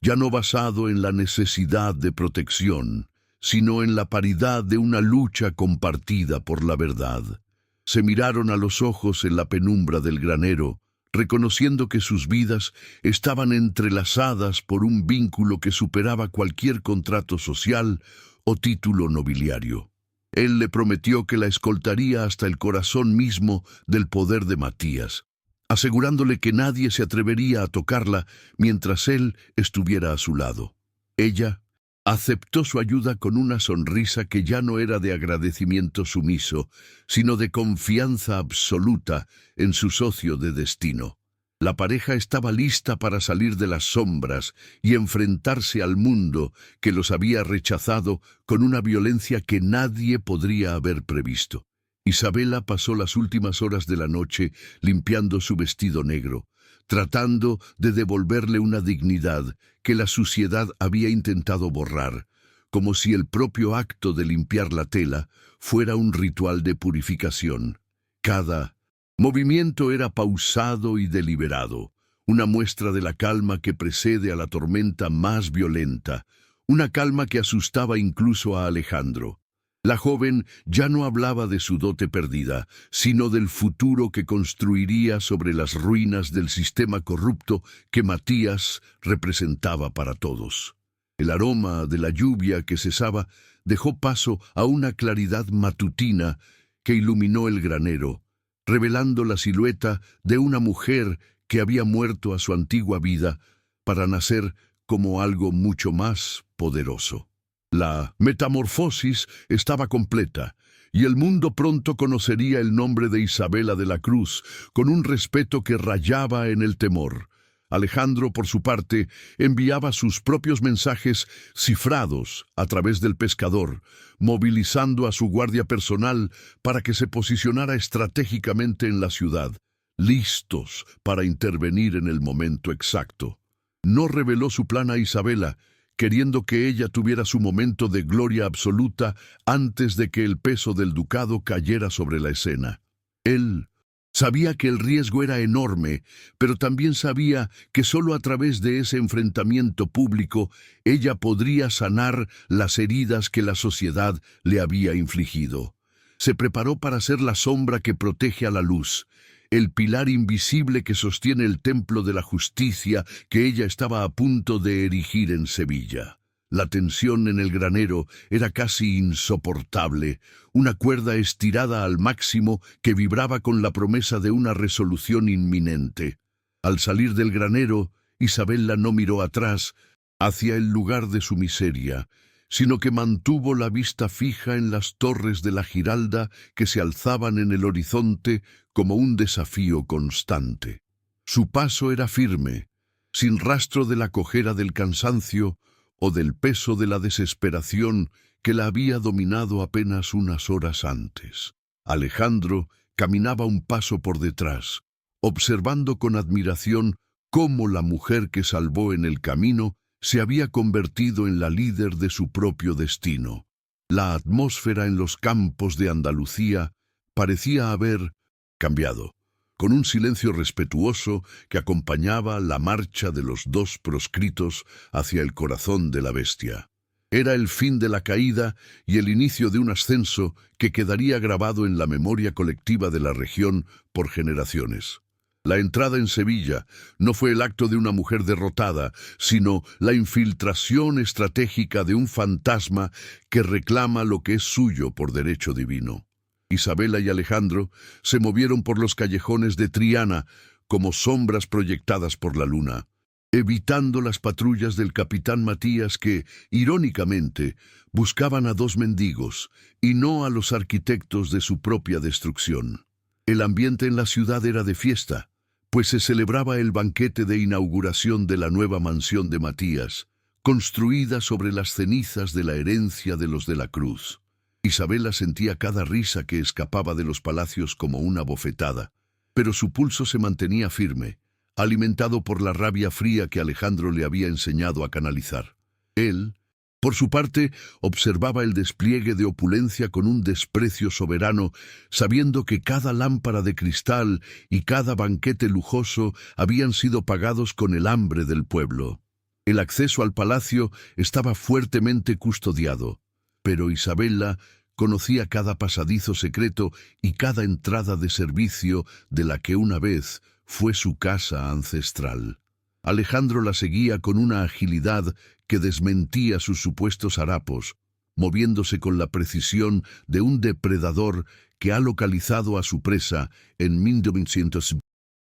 A: ya no basado en la necesidad de protección, sino en la paridad de una lucha compartida por la verdad. Se miraron a los ojos en la penumbra del granero, reconociendo que sus vidas estaban entrelazadas por un vínculo que superaba cualquier contrato social o título nobiliario. Él le prometió que la escoltaría hasta el corazón mismo del poder de Matías, asegurándole que nadie se atrevería a tocarla mientras él estuviera a su lado. Ella aceptó su ayuda con una sonrisa que ya no era de agradecimiento sumiso, sino de confianza absoluta en su socio de destino. La pareja estaba lista para salir de las sombras y enfrentarse al mundo que los había rechazado con una violencia que nadie podría haber previsto. Isabela pasó las últimas horas de la noche limpiando su vestido negro, tratando de devolverle una dignidad que la suciedad había intentado borrar, como si el propio acto de limpiar la tela fuera un ritual de purificación. Cada movimiento era pausado y deliberado, una muestra de la calma que precede a la tormenta más violenta, una calma que asustaba incluso a Alejandro. La joven ya no hablaba de su dote perdida, sino del futuro que construiría sobre las ruinas del sistema corrupto que Matías representaba para todos. El aroma de la lluvia que cesaba dejó paso a una claridad matutina que iluminó el granero, revelando la silueta de una mujer que había muerto a su antigua vida para nacer como algo mucho más poderoso. La metamorfosis estaba completa, y el mundo pronto conocería el nombre de Isabela de la Cruz, con un respeto que rayaba en el temor. Alejandro, por su parte, enviaba sus propios mensajes cifrados a través del pescador, movilizando a su guardia personal para que se posicionara estratégicamente en la ciudad, listos para intervenir en el momento exacto. No reveló su plan a Isabela, queriendo que ella tuviera su momento de gloria absoluta antes de que el peso del ducado cayera sobre la escena. Él Sabía que el riesgo era enorme, pero también sabía que solo a través de ese enfrentamiento público ella podría sanar las heridas que la sociedad le había infligido. Se preparó para ser la sombra que protege a la luz, el pilar invisible que sostiene el templo de la justicia que ella estaba a punto de erigir en Sevilla. La tensión en el granero era casi insoportable, una cuerda estirada al máximo que vibraba con la promesa de una resolución inminente. Al salir del granero, Isabella no miró atrás hacia el lugar de su miseria, sino que mantuvo la vista fija en las torres de la Giralda que se alzaban en el horizonte como un desafío constante. Su paso era firme, sin rastro de la cojera del cansancio o del peso de la desesperación que la había dominado apenas unas horas antes. Alejandro caminaba un paso por detrás, observando con admiración cómo la mujer que salvó en el camino se había convertido en la líder de su propio destino. La atmósfera en los campos de Andalucía parecía haber cambiado, con un silencio respetuoso que acompañaba la marcha de los dos proscritos hacia el corazón de la bestia. Era el fin de la caída y el inicio de un ascenso que quedaría grabado en la memoria colectiva de la región por generaciones. La entrada en Sevilla no fue el acto de una mujer derrotada, sino la infiltración estratégica de un fantasma que reclama lo que es suyo por derecho divino. Isabella y Alejandro se movieron por los callejones de Triana como sombras proyectadas por la luna, evitando las patrullas del capitán Matías que, irónicamente, buscaban a dos mendigos y no a los arquitectos de su propia destrucción. El ambiente en la ciudad era de fiesta, pues se celebraba el banquete de inauguración de la nueva mansión de Matías, construida sobre las cenizas de la herencia de los de la Cruz. Isabella sentía cada risa que escapaba de los palacios como una bofetada, pero su pulso se mantenía firme, alimentado por la rabia fría que Alejandro le había enseñado a canalizar. Él, por su parte, observaba el despliegue de opulencia con un desprecio soberano, sabiendo que cada lámpara de cristal y cada banquete lujoso habían sido pagados con el hambre del pueblo. El acceso al palacio estaba fuertemente custodiado, pero Isabella conocía cada pasadizo secreto y cada entrada de servicio de la que una vez fue su casa ancestral. Alejandro la seguía con una agilidad que desmentía sus supuestos harapos, moviéndose con la precisión de un depredador que ha localizado a su presa en 1900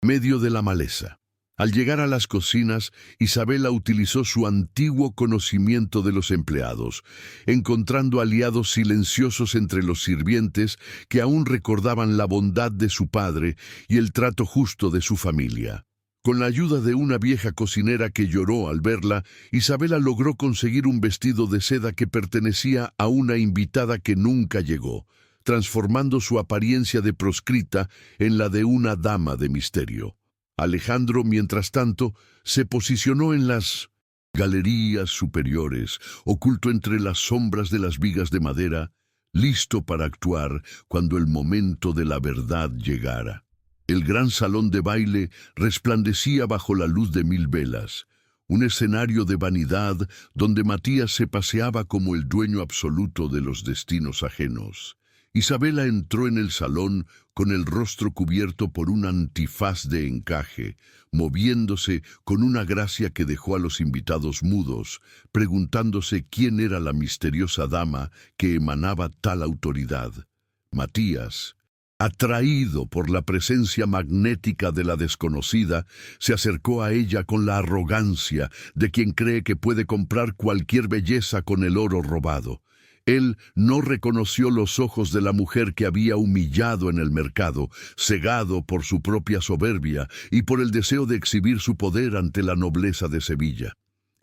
A: medio de la maleza. Al llegar a las cocinas, Isabella utilizó su antiguo conocimiento de los empleados, encontrando aliados silenciosos entre los sirvientes que aún recordaban la bondad de su padre y el trato justo de su familia. Con la ayuda de una vieja cocinera que lloró al verla, Isabella logró conseguir un vestido de seda que pertenecía a una invitada que nunca llegó, transformando su apariencia de proscrita en la de una dama de misterio. Alejandro, mientras tanto, se posicionó en las galerías superiores, oculto entre las sombras de las vigas de madera, listo para actuar cuando el momento de la verdad llegara. El gran salón de baile resplandecía bajo la luz de 1000 velas, un escenario de vanidad donde Matías se paseaba como el dueño absoluto de los destinos ajenos. Isabella entró en el salón con el rostro cubierto por un antifaz de encaje, moviéndose con una gracia que dejó a los invitados mudos, preguntándose quién era la misteriosa dama que emanaba tal autoridad. Matías, atraído por la presencia magnética de la desconocida, se acercó a ella con la arrogancia de quien cree que puede comprar cualquier belleza con el oro robado. Él no reconoció los ojos de la mujer que había humillado en el mercado, cegado por su propia soberbia y por el deseo de exhibir su poder ante la nobleza de Sevilla.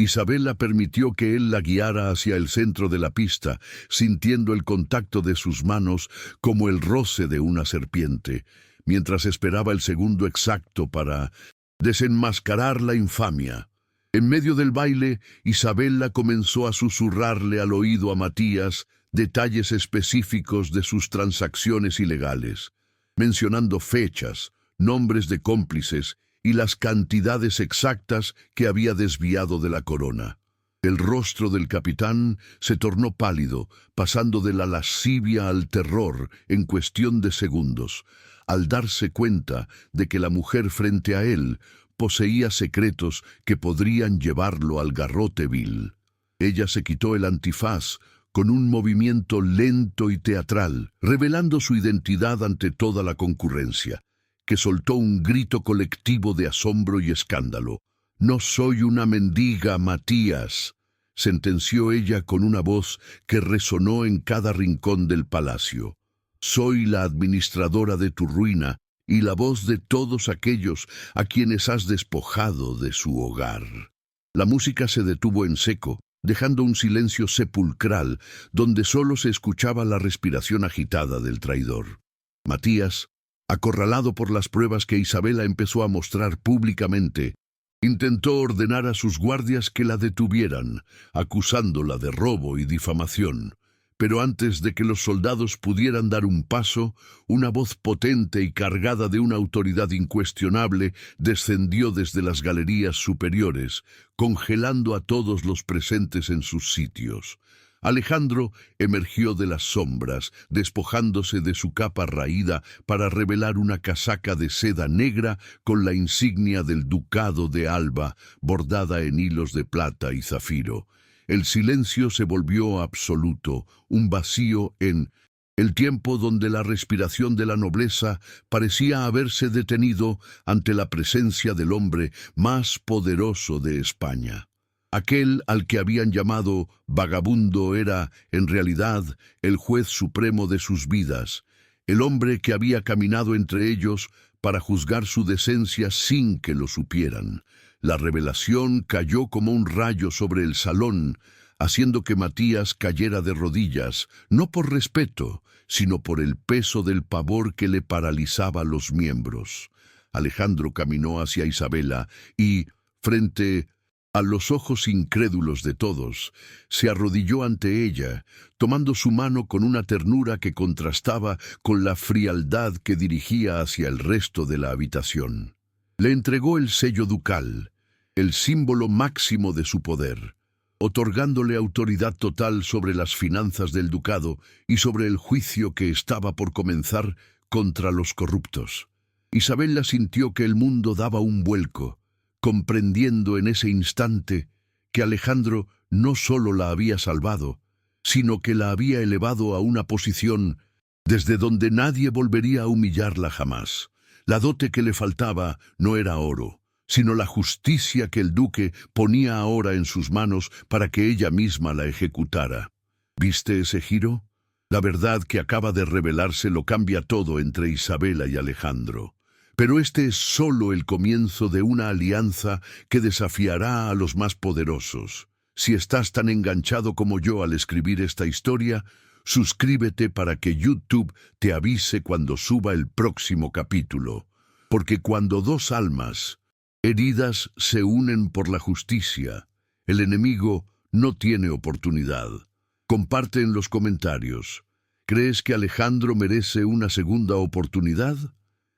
A: Isabella permitió que él la guiara hacia el centro de la pista, sintiendo el contacto de sus manos como el roce de una serpiente, mientras esperaba el segundo exacto para desenmascarar la infamia. En medio del baile, Isabella comenzó a susurrarle al oído a Matías detalles específicos de sus transacciones ilegales. mencionando fechas, nombres de cómplices y las cantidades exactas que había desviado de la corona. El rostro del capitán se tornó pálido, pasando de la lascivia al terror en cuestión de segundos, al darse cuenta de que la mujer frente a él poseía secretos que podrían llevarlo al garrote vil. Ella se quitó el antifaz con un movimiento lento y teatral, revelando su identidad ante toda la concurrencia, que soltó un grito colectivo de asombro y escándalo. «No soy una mendiga, Matías», sentenció ella con una voz que resonó en cada rincón del palacio. «Soy la administradora de tu ruina y la voz de todos aquellos a quienes has despojado de su hogar». La música se detuvo en seco, dejando un silencio sepulcral donde solo se escuchaba la respiración agitada del traidor. Matías, acorralado por las pruebas que Isabela empezó a mostrar públicamente, intentó ordenar a sus guardias que la detuvieran, acusándola de robo y difamación. Pero antes de que los soldados pudieran dar un paso, una voz potente y cargada de una autoridad incuestionable descendió desde las galerías superiores, congelando a todos los presentes en sus sitios. Alejandro emergió de las sombras, despojándose de su capa raída para revelar una casaca de seda negra con la insignia del Ducado de Alba, bordada en hilos de plata y zafiro. El silencio se volvió absoluto, un vacío en el tiempo donde la respiración de la nobleza parecía haberse detenido ante la presencia del hombre más poderoso de España. Aquel al que habían llamado vagabundo era, en realidad, el juez supremo de sus vidas, el hombre que había caminado entre ellos para juzgar su decencia sin que lo supieran. La revelación cayó como un rayo sobre el salón, haciendo que Matías cayera de rodillas, no por respeto, sino por el peso del pavor que le paralizaba los miembros. Alejandro caminó hacia Isabela y, frente a los ojos incrédulos de todos, se arrodilló ante ella, tomando su mano con una ternura que contrastaba con la frialdad que dirigía hacia el resto de la habitación. Le entregó el sello ducal, el símbolo máximo de su poder, otorgándole autoridad total sobre las finanzas del ducado y sobre el juicio que estaba por comenzar contra los corruptos. Isabela sintió que el mundo daba un vuelco, comprendiendo en ese instante que Alejandro no solo la había salvado, sino que la había elevado a una posición desde donde nadie volvería a humillarla jamás. La dote que le faltaba no era oro, sino la justicia que el duque ponía ahora en sus manos para que ella misma la ejecutara. ¿Viste ese giro? La verdad que acaba de revelarse lo cambia todo entre Isabela y Alejandro. Pero este es solo el comienzo de una alianza que desafiará a los más poderosos. Si estás tan enganchado como yo al escribir esta historia, suscríbete para que YouTube te avise cuando suba el próximo capítulo. Porque cuando dos almas heridas se unen por la justicia, el enemigo no tiene oportunidad. Comparte en los comentarios. ¿Crees que Alejandro merece una segunda oportunidad?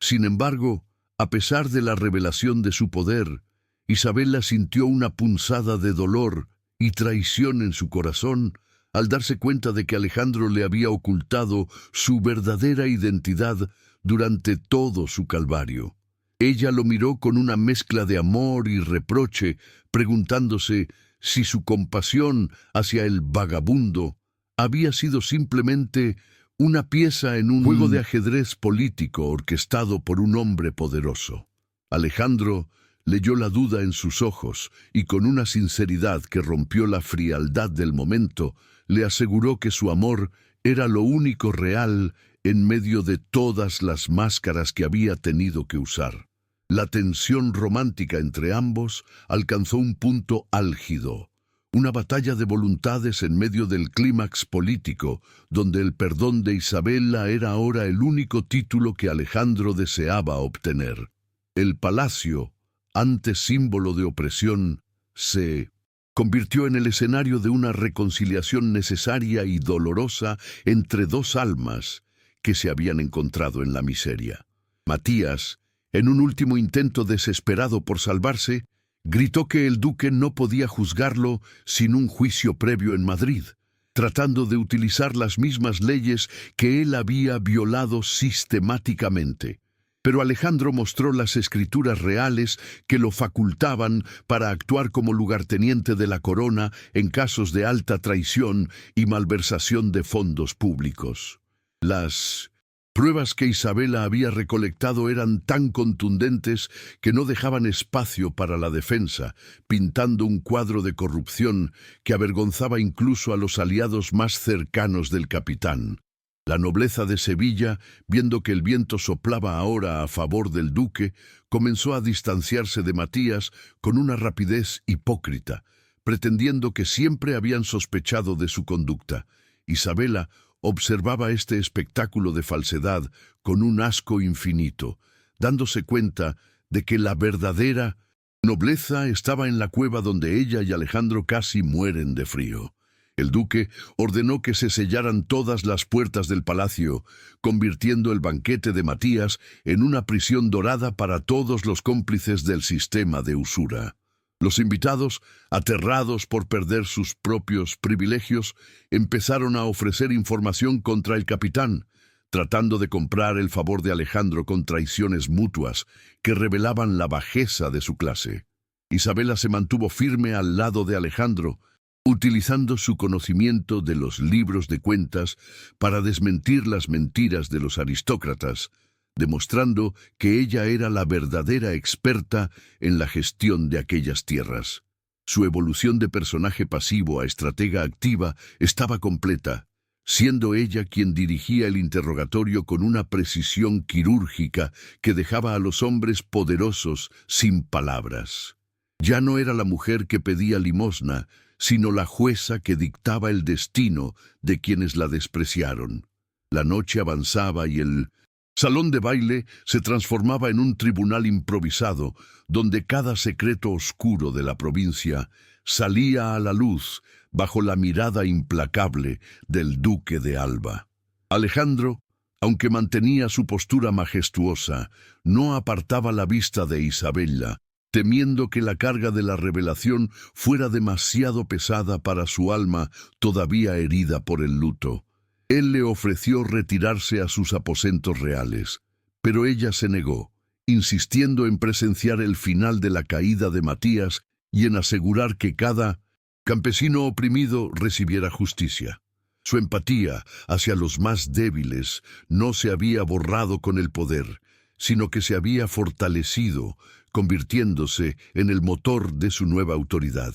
A: Sin embargo, a pesar de la revelación de su poder, Isabela sintió una punzada de dolor y traición en su corazón al darse cuenta de que Alejandro le había ocultado su verdadera identidad durante todo su calvario. Ella lo miró con una mezcla de amor y reproche, preguntándose si su compasión hacia el vagabundo había sido simplemente una pieza en un juego de ajedrez político orquestado por un hombre poderoso. Alejandro leyó la duda en sus ojos y con una sinceridad que rompió la frialdad del momento, le aseguró que su amor era lo único real en medio de todas las máscaras que había tenido que usar. La tensión romántica entre ambos alcanzó un punto álgido. Una batalla de voluntades en medio del clímax político, donde el perdón de Isabela era ahora el único título que Alejandro deseaba obtener. El palacio, antes símbolo de opresión, se convirtió en el escenario de una reconciliación necesaria y dolorosa entre dos almas que se habían encontrado en la miseria. Matías, en un último intento desesperado por salvarse, gritó que el duque no podía juzgarlo sin un juicio previo en Madrid, tratando de utilizar las mismas leyes que él había violado sistemáticamente. Pero Alejandro mostró las escrituras reales que lo facultaban para actuar como lugarteniente de la corona en casos de alta traición y malversación de fondos públicos. Las pruebas que Isabela había recolectado eran tan contundentes que no dejaban espacio para la defensa, pintando un cuadro de corrupción que avergonzaba incluso a los aliados más cercanos del capitán. La nobleza de Sevilla, viendo que el viento soplaba ahora a favor del duque, comenzó a distanciarse de Matías con una rapidez hipócrita, pretendiendo que siempre habían sospechado de su conducta. Isabela observaba este espectáculo de falsedad con un asco infinito, dándose cuenta de que la verdadera nobleza estaba en la cueva donde ella y Alejandro casi mueren de frío. El duque ordenó que se sellaran todas las puertas del palacio, convirtiendo el banquete de Matías en una prisión dorada para todos los cómplices del sistema de usura. Los invitados, aterrados por perder sus propios privilegios, empezaron a ofrecer información contra el capitán, tratando de comprar el favor de Alejandro con traiciones mutuas que revelaban la bajeza de su clase. Isabela se mantuvo firme al lado de Alejandro, utilizando su conocimiento de los libros de cuentas para desmentir las mentiras de los aristócratas, demostrando que ella era la verdadera experta en la gestión de aquellas tierras. Su evolución de personaje pasivo a estratega activa estaba completa, siendo ella quien dirigía el interrogatorio con una precisión quirúrgica que dejaba a los hombres poderosos sin palabras. Ya no era la mujer que pedía limosna, sino la jueza que dictaba el destino de quienes la despreciaron. La noche avanzaba y el salón de baile se transformaba en un tribunal improvisado, donde cada secreto oscuro de la provincia salía a la luz bajo la mirada implacable del duque de Alba. Alejandro, aunque mantenía su postura majestuosa, no apartaba la vista de Isabela, temiendo que la carga de la revelación fuera demasiado pesada para su alma todavía herida por el luto. Él le ofreció retirarse a sus aposentos reales, pero ella se negó, insistiendo en presenciar el final de la caída de Matías y en asegurar que cada campesino oprimido recibiera justicia. Su empatía hacia los más débiles no se había borrado con el poder, sino que se había fortalecido, convirtiéndose en el motor de su nueva autoridad.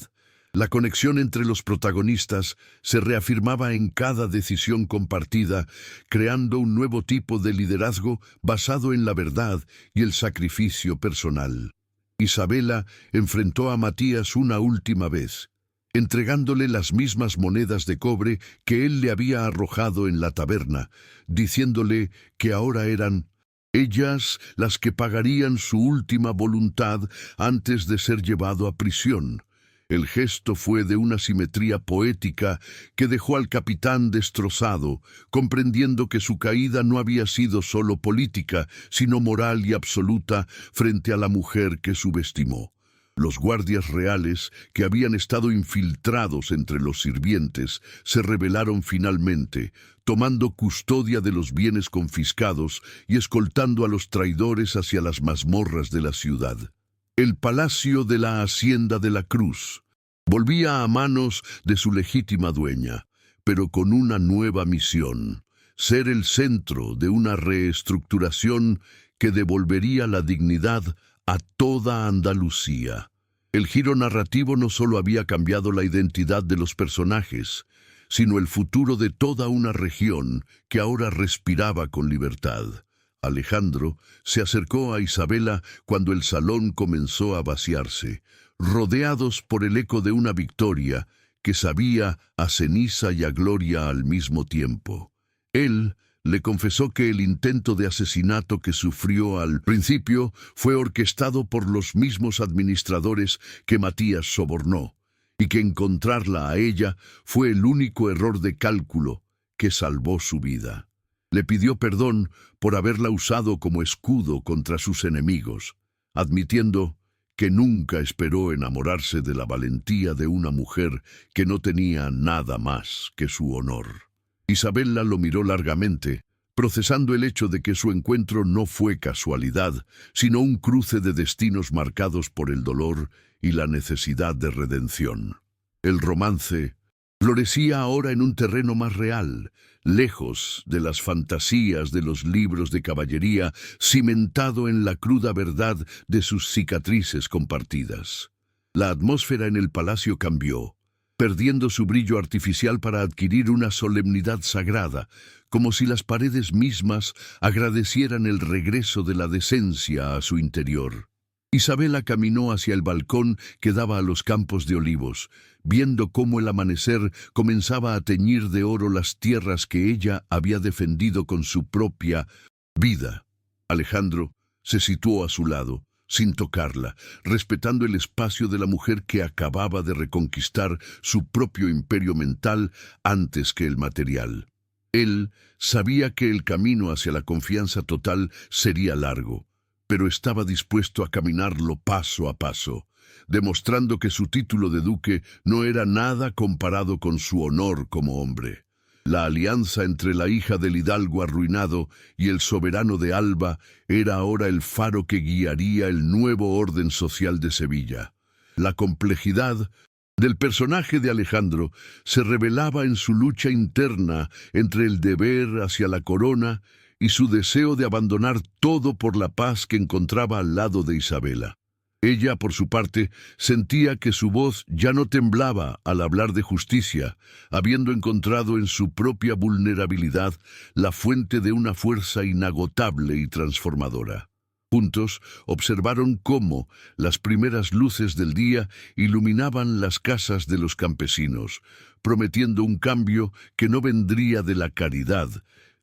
A: La conexión entre los protagonistas se reafirmaba en cada decisión compartida, creando un nuevo tipo de liderazgo basado en la verdad y el sacrificio personal. Isabela enfrentó a Matías una última vez, entregándole las mismas monedas de cobre que él le había arrojado en la taberna, diciéndole que ahora eran ellas las que pagarían su última voluntad antes de ser llevado a prisión. El gesto fue de una simetría poética que dejó al capitán destrozado, comprendiendo que su caída no había sido solo política, sino moral y absoluta frente a la mujer que subestimó. Los guardias reales, que habían estado infiltrados entre los sirvientes, se rebelaron finalmente, tomando custodia de los bienes confiscados y escoltando a los traidores hacia las mazmorras de la ciudad. El palacio de la Hacienda de la Cruz volvía a manos de su legítima dueña, pero con una nueva misión: ser el centro de una reestructuración que devolvería la dignidad a toda Andalucía. El giro narrativo no solo había cambiado la identidad de los personajes, sino el futuro de toda una región que ahora respiraba con libertad. Alejandro se acercó a Isabela cuando el salón comenzó a vaciarse, rodeados por el eco de una victoria que sabía a ceniza y a gloria al mismo tiempo. Él le confesó que el intento de asesinato que sufrió al principio fue orquestado por los mismos administradores que Matías sobornó, y que encontrarla a ella fue el único error de cálculo que salvó su vida. Le pidió perdón por haberla usado como escudo contra sus enemigos, admitiendo que nunca esperó enamorarse de la valentía de una mujer que no tenía nada más que su honor. Isabella lo miró largamente, procesando el hecho de que su encuentro no fue casualidad, sino un cruce de destinos marcados por el dolor y la necesidad de redención. El romance florecía ahora en un terreno más real, lejos de las fantasías de los libros de caballería, cimentado en la cruda verdad de sus cicatrices compartidas. La atmósfera en el palacio cambió, perdiendo su brillo artificial para adquirir una solemnidad sagrada, como si las paredes mismas agradecieran el regreso de la decencia a su interior. Isabella caminó hacia el balcón que daba a los campos de olivos, viendo cómo el amanecer comenzaba a teñir de oro las tierras que ella había defendido con su propia vida. Alejandro se situó a su lado, sin tocarla, respetando el espacio de la mujer que acababa de reconquistar su propio imperio mental antes que el material. Él sabía que el camino hacia la confianza total sería largo, pero estaba dispuesto a caminarlo paso a paso, demostrando que su título de duque no era nada comparado con su honor como hombre. La alianza entre la hija del hidalgo arruinado y el soberano de Alba era ahora el faro que guiaría el nuevo orden social de Sevilla. La complejidad del personaje de Alejandro se revelaba en su lucha interna entre el deber hacia la corona y su deseo de abandonar todo por la paz que encontraba al lado de Isabella. Ella, por su parte, sentía que su voz ya no temblaba al hablar de justicia, habiendo encontrado en su propia vulnerabilidad la fuente de una fuerza inagotable y transformadora. Juntos observaron cómo las primeras luces del día iluminaban las casas de los campesinos, prometiendo un cambio que no vendría de la caridad,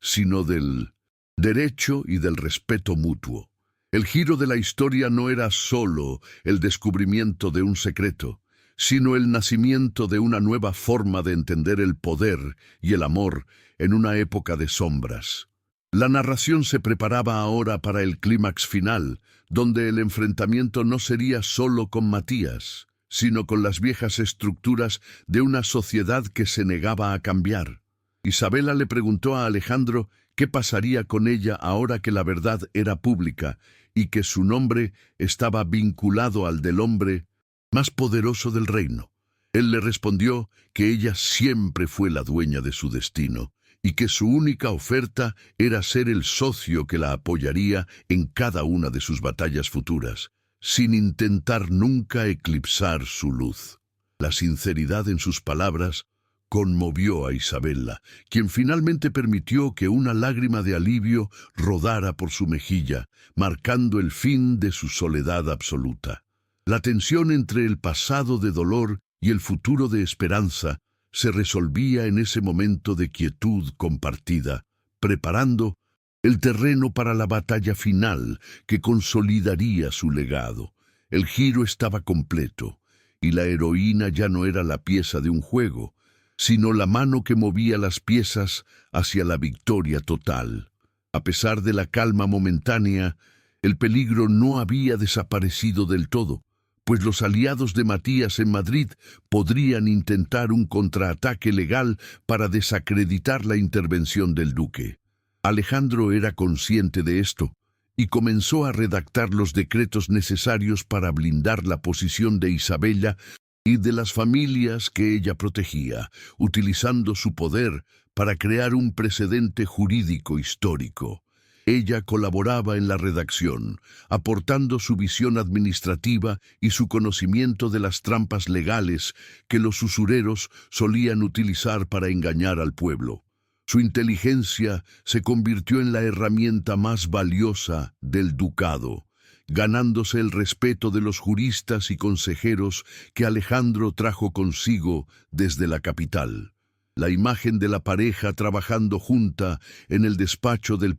A: sino del derecho y del respeto mutuo. El giro de la historia no era solo el descubrimiento de un secreto, sino el nacimiento de una nueva forma de entender el poder y el amor en una época de sombras. La narración se preparaba ahora para el clímax final, donde el enfrentamiento no sería solo con Matías, sino con las viejas estructuras de una sociedad que se negaba a cambiar. Isabella le preguntó a Alejandro qué pasaría con ella ahora que la verdad era pública y que su nombre estaba vinculado al del hombre más poderoso del reino. Él le respondió que ella siempre fue la dueña de su destino y que su única oferta era ser el socio que la apoyaría en cada una de sus batallas futuras, sin intentar nunca eclipsar su luz. La sinceridad en sus palabras conmovió a Isabella, quien finalmente permitió que una lágrima de alivio rodara por su mejilla, marcando el fin de su soledad absoluta. La tensión entre el pasado de dolor y el futuro de esperanza se resolvía en ese momento de quietud compartida, preparando el terreno para la batalla final que consolidaría su legado. El giro estaba completo, y la heroína ya no era la pieza de un juego, sino la mano que movía las piezas hacia la victoria total. A pesar de la calma momentánea, el peligro no había desaparecido del todo, pues los aliados de Matías en Madrid podrían intentar un contraataque legal para desacreditar la intervención del duque. Alejandro era consciente de esto y comenzó a redactar los decretos necesarios para blindar la posición de Isabella y de las familias que ella protegía, utilizando su poder para crear un precedente jurídico histórico. Ella colaboraba en la redacción, aportando su visión administrativa y su conocimiento de las trampas legales que los usureros solían utilizar para engañar al pueblo. Su inteligencia se convirtió en la herramienta más valiosa del ducado, ganándose el respeto de los juristas y consejeros que Alejandro trajo consigo desde la capital. La imagen de la pareja trabajando junta en el despacho del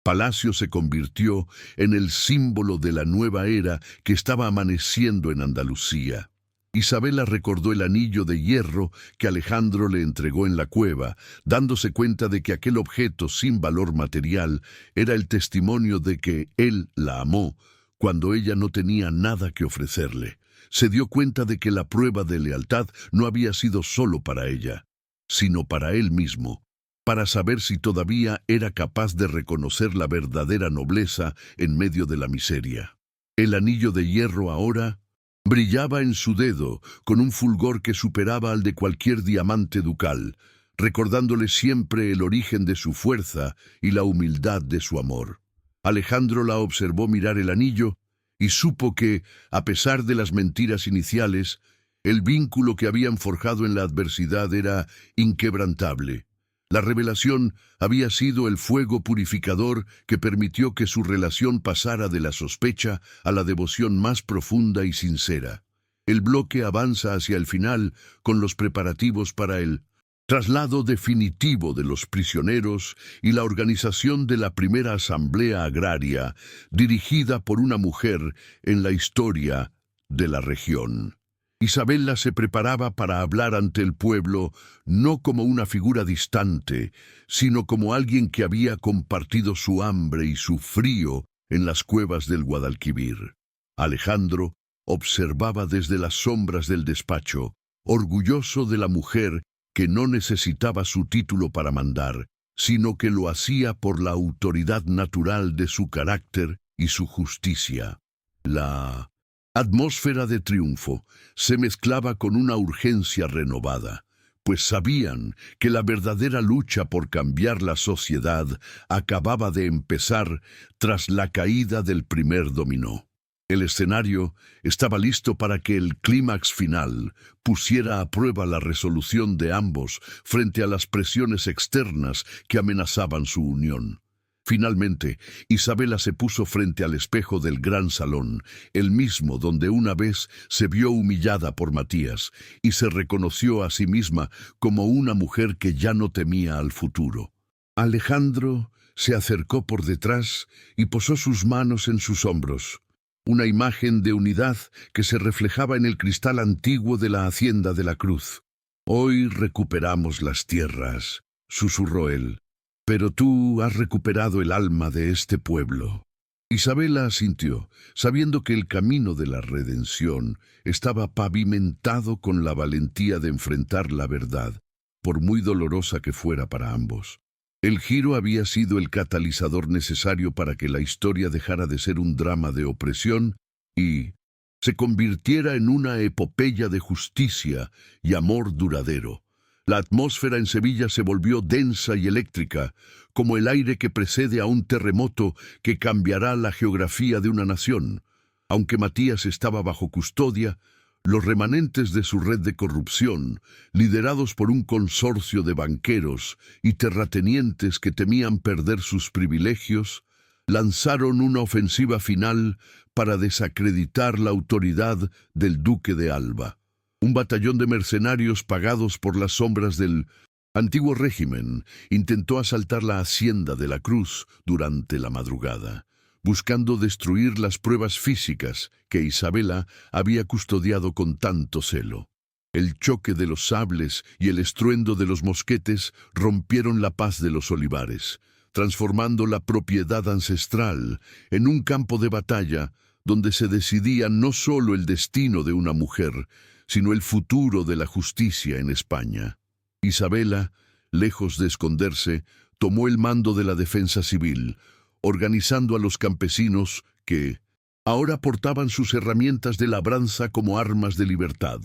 A: Palacio se convirtió en el símbolo de la nueva era que estaba amaneciendo en Andalucía. Isabela recordó el anillo de hierro que Alejandro le entregó en la cueva, dándose cuenta de que aquel objeto sin valor material era el testimonio de que él la amó cuando ella no tenía nada que ofrecerle. Se dio cuenta de que la prueba de lealtad no había sido solo para ella, sino para él mismo, para saber si todavía era capaz de reconocer la verdadera nobleza en medio de la miseria. El anillo de hierro ahora brillaba en su dedo con un fulgor que superaba al de cualquier diamante ducal, recordándole siempre el origen de su fuerza y la humildad de su amor. Alejandro la observó mirar el anillo y supo que, a pesar de las mentiras iniciales, el vínculo que habían forjado en la adversidad era inquebrantable. La revelación había sido el fuego purificador que permitió que su relación pasara de la sospecha a la devoción más profunda y sincera. El bloque avanza hacia el final con los preparativos para el traslado definitivo de los prisioneros y la organización de la primera asamblea agraria dirigida por una mujer en la historia de la región. Isabela se preparaba para hablar ante el pueblo no como una figura distante, sino como alguien que había compartido su hambre y su frío en las cuevas del Guadalquivir. Alejandro observaba desde las sombras del despacho, orgulloso de la mujer que no necesitaba su título para mandar, sino que lo hacía por la autoridad natural de su carácter y su justicia. La atmósfera de triunfo se mezclaba con una urgencia renovada, pues sabían que la verdadera lucha por cambiar la sociedad acababa de empezar tras la caída del primer dominó. El escenario estaba listo para que el clímax final pusiera a prueba la resolución de ambos frente a las presiones externas que amenazaban su unión. Finalmente, Isabela se puso frente al espejo del gran salón, el mismo donde una vez se vio humillada por Matías, y se reconoció a sí misma como una mujer que ya no temía al futuro. Alejandro se acercó por detrás y posó sus manos en sus hombros, una imagen de unidad que se reflejaba en el cristal antiguo de la hacienda de la Cruz. «Hoy recuperamos las tierras», susurró él. «Pero tú has recuperado el alma de este pueblo». Isabela asintió, sabiendo que el camino de la redención estaba pavimentado con la valentía de enfrentar la verdad, por muy dolorosa que fuera para ambos. El giro había sido el catalizador necesario para que la historia dejara de ser un drama de opresión y se convirtiera en una epopeya de justicia y amor duradero. La atmósfera en Sevilla se volvió densa y eléctrica, como el aire que precede a un terremoto que cambiará la geografía de una nación. Aunque Matías estaba bajo custodia, los remanentes de su red de corrupción, liderados por un consorcio de banqueros y terratenientes que temían perder sus privilegios, lanzaron una ofensiva final para desacreditar la autoridad del duque de Alba. Un batallón de mercenarios pagados por las sombras del antiguo régimen intentó asaltar la hacienda de la Cruz durante la madrugada, buscando destruir las pruebas físicas que Isabela había custodiado con tanto celo. El choque de los sables y el estruendo de los mosquetes rompieron la paz de los olivares, transformando la propiedad ancestral en un campo de batalla donde se decidía no solo el destino de una mujer, sino el futuro de la justicia en España. Isabela, lejos de esconderse, tomó el mando de la defensa civil, organizando a los campesinos que ahora portaban sus herramientas de labranza como armas de libertad.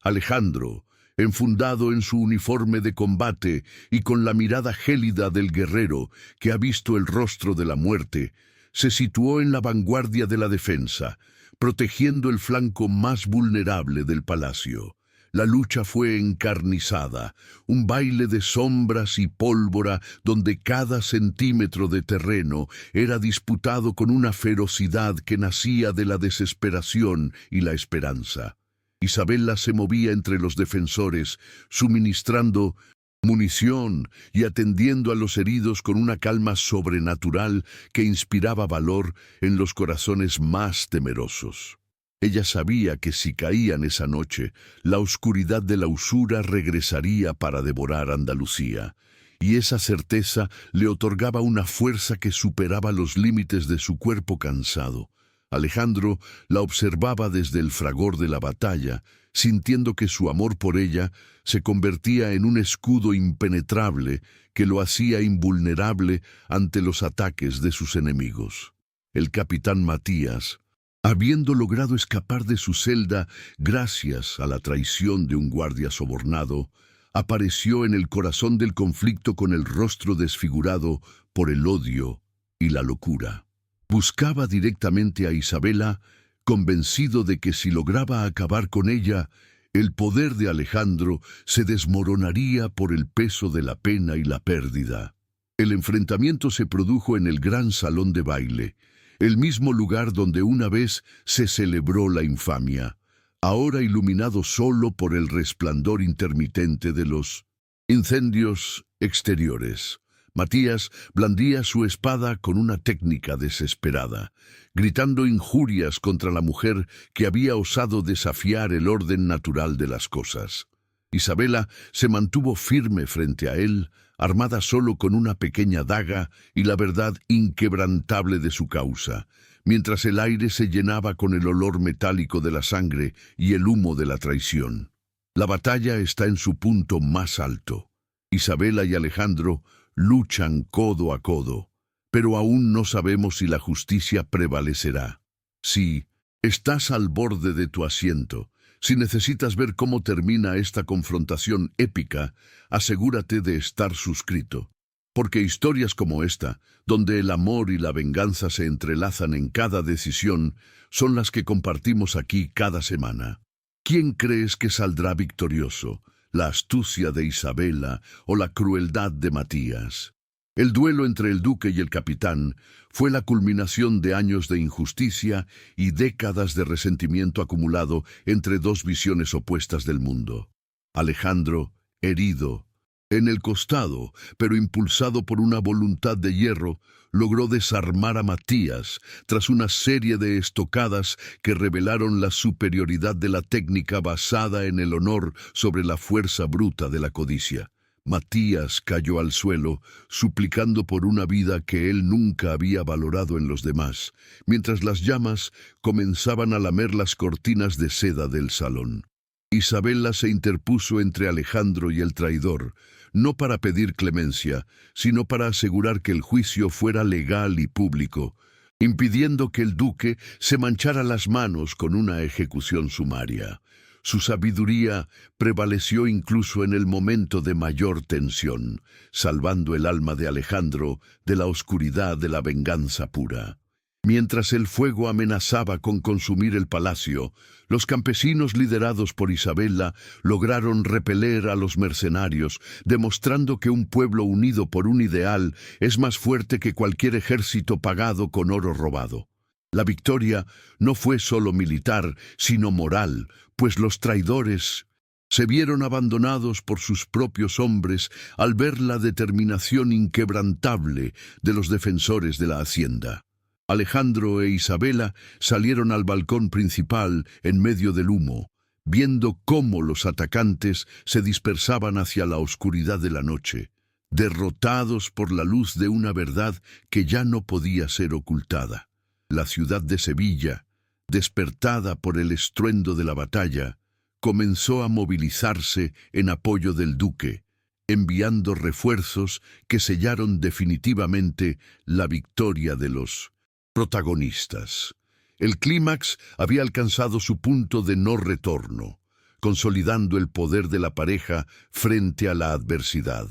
A: Alejandro, enfundado en su uniforme de combate y con la mirada gélida del guerrero que ha visto el rostro de la muerte, se situó en la vanguardia de la defensa, protegiendo el flanco más vulnerable del palacio. La lucha fue encarnizada, un baile de sombras y pólvora donde cada centímetro de terreno era disputado con una ferocidad que nacía de la desesperación y la esperanza. Isabela se movía entre los defensores, suministrando munición y atendiendo a los heridos con una calma sobrenatural que inspiraba valor en los corazones más temerosos. Ella sabía que si caían esa noche, la oscuridad de la usura regresaría para devorar Andalucía, y esa certeza le otorgaba una fuerza que superaba los límites de su cuerpo cansado. Alejandro la observaba desde el fragor de la batalla, sintiendo que su amor por ella se convertía en un escudo impenetrable que lo hacía invulnerable ante los ataques de sus enemigos. El capitán Matías, habiendo logrado escapar de su celda gracias a la traición de un guardia sobornado, apareció en el corazón del conflicto con el rostro desfigurado por el odio y la locura. Buscaba directamente a Isabela, convencido de que si lograba acabar con ella, el poder de Alejandro se desmoronaría por el peso de la pena y la pérdida. El enfrentamiento se produjo en el gran salón de baile, el mismo lugar donde una vez se celebró la infamia, ahora iluminado solo por el resplandor intermitente de los incendios exteriores. Matías blandía su espada con una técnica desesperada, gritando injurias contra la mujer que había osado desafiar el orden natural de las cosas. Isabela se mantuvo firme frente a él, armada solo con una pequeña daga y la verdad inquebrantable de su causa, mientras el aire se llenaba con el olor metálico de la sangre y el humo de la traición. La batalla está en su punto más alto. Isabela y Alejandro luchan codo a codo, pero aún no sabemos si la justicia prevalecerá. Si estás al borde de tu asiento, si necesitas ver cómo termina esta confrontación épica, asegúrate de estar suscrito. Porque historias como esta, donde el amor y la venganza se entrelazan en cada decisión, son las que compartimos aquí cada semana. ¿Quién crees que saldrá victorioso? ¿La astucia de Isabela o la crueldad de Matías? El duelo entre el duque y el capitán fue la culminación de años de injusticia y décadas de resentimiento acumulado entre dos visiones opuestas del mundo. Alejandro, herido en el costado, pero impulsado por una voluntad de hierro, logró desarmar a Matías tras una serie de estocadas que revelaron la superioridad de la técnica basada en el honor sobre la fuerza bruta de la codicia. Matías cayó al suelo, suplicando por una vida que él nunca había valorado en los demás, mientras las llamas comenzaban a lamer las cortinas de seda del salón. Isabela se interpuso entre Alejandro y el traidor, no para pedir clemencia, sino para asegurar que el juicio fuera legal y público, impidiendo que el duque se manchara las manos con una ejecución sumaria. Su sabiduría prevaleció incluso en el momento de mayor tensión, salvando el alma de Alejandro de la oscuridad de la venganza pura. Mientras el fuego amenazaba con consumir el palacio, los campesinos liderados por Isabela lograron repeler a los mercenarios, demostrando que un pueblo unido por un ideal es más fuerte que cualquier ejército pagado con oro robado. La victoria no fue solo militar, sino moral, pues los traidores se vieron abandonados por sus propios hombres al ver la determinación inquebrantable de los defensores de la hacienda. Alejandro e Isabela salieron al balcón principal en medio del humo, viendo cómo los atacantes se dispersaban hacia la oscuridad de la noche, derrotados por la luz de una verdad que ya no podía ser ocultada. La ciudad de Sevilla, despertada por el estruendo de la batalla, comenzó a movilizarse en apoyo del duque, enviando refuerzos que sellaron definitivamente la victoria de los protagonistas. El clímax había alcanzado su punto de no retorno, consolidando el poder de la pareja frente a la adversidad.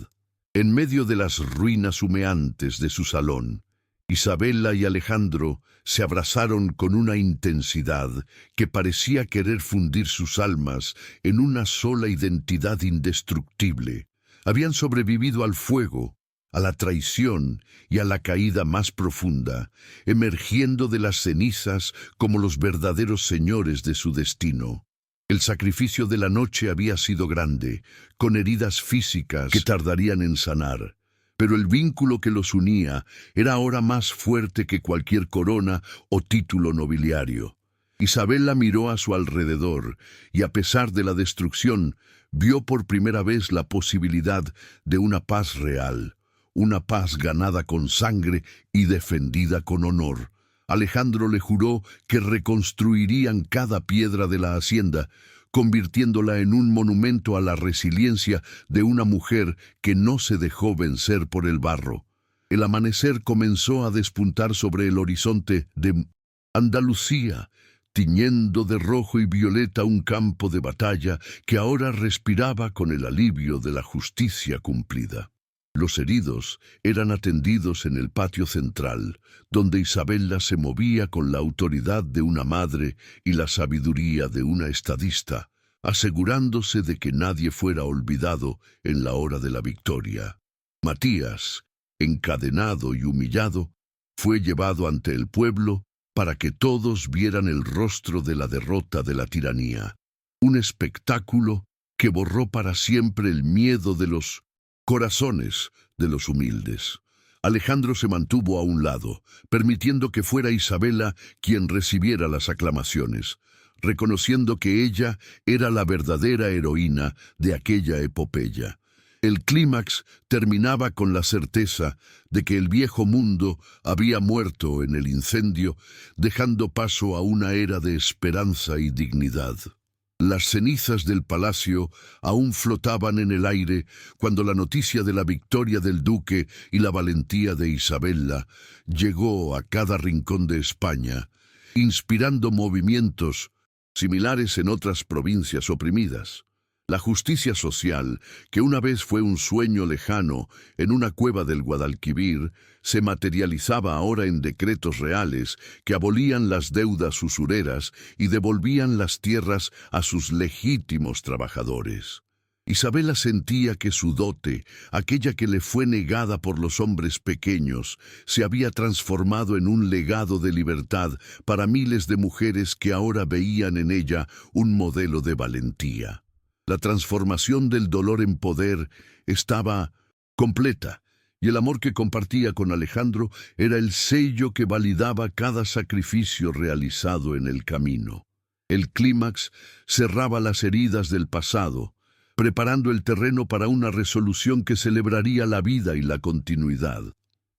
A: En medio de las ruinas humeantes de su salón, Isabela y Alejandro se abrazaron con una intensidad que parecía querer fundir sus almas en una sola identidad indestructible. Habían sobrevivido al fuego, a la traición y a la caída más profunda, emergiendo de las cenizas como los verdaderos señores de su destino. El sacrificio de la noche había sido grande, con heridas físicas que tardarían en sanar, pero el vínculo que los unía era ahora más fuerte que cualquier corona o título nobiliario. Isabela miró a su alrededor y, a pesar de la destrucción, vio por primera vez la posibilidad de una paz real, una paz ganada con sangre y defendida con honor. Alejandro le juró que reconstruirían cada piedra de la hacienda, convirtiéndola en un monumento a la resiliencia de una mujer que no se dejó vencer por el barro. El amanecer comenzó a despuntar sobre el horizonte de Andalucía, tiñendo de rojo y violeta un campo de batalla que ahora respiraba con el alivio de la justicia cumplida. Los heridos eran atendidos en el patio central, donde Isabela se movía con la autoridad de una madre y la sabiduría de una estadista, asegurándose de que nadie fuera olvidado en la hora de la victoria. Matías, encadenado y humillado, fue llevado ante el pueblo para que todos vieran el rostro de la derrota de la tiranía. Un espectáculo que borró para siempre el miedo de los corazones de los humildes. Alejandro se mantuvo a un lado, permitiendo que fuera Isabela quien recibiera las aclamaciones, reconociendo que ella era la verdadera heroína de aquella epopeya. El clímax terminaba con la certeza de que el viejo mundo había muerto en el incendio, dejando paso a una era de esperanza y dignidad. Las cenizas del palacio aún flotaban en el aire cuando la noticia de la victoria del duque y la valentía de Isabela llegó a cada rincón de España, inspirando movimientos similares en otras provincias oprimidas. La justicia social, que una vez fue un sueño lejano en una cueva del Guadalquivir, se materializaba ahora en decretos reales que abolían las deudas usureras y devolvían las tierras a sus legítimos trabajadores. Isabela sentía que su dote, aquella que le fue negada por los hombres pequeños, se había transformado en un legado de libertad para miles de mujeres que ahora veían en ella un modelo de valentía. La transformación del dolor en poder estaba completa, y el amor que compartía con Alejandro era el sello que validaba cada sacrificio realizado en el camino. El clímax cerraba las heridas del pasado, preparando el terreno para una resolución que celebraría la vida y la continuidad.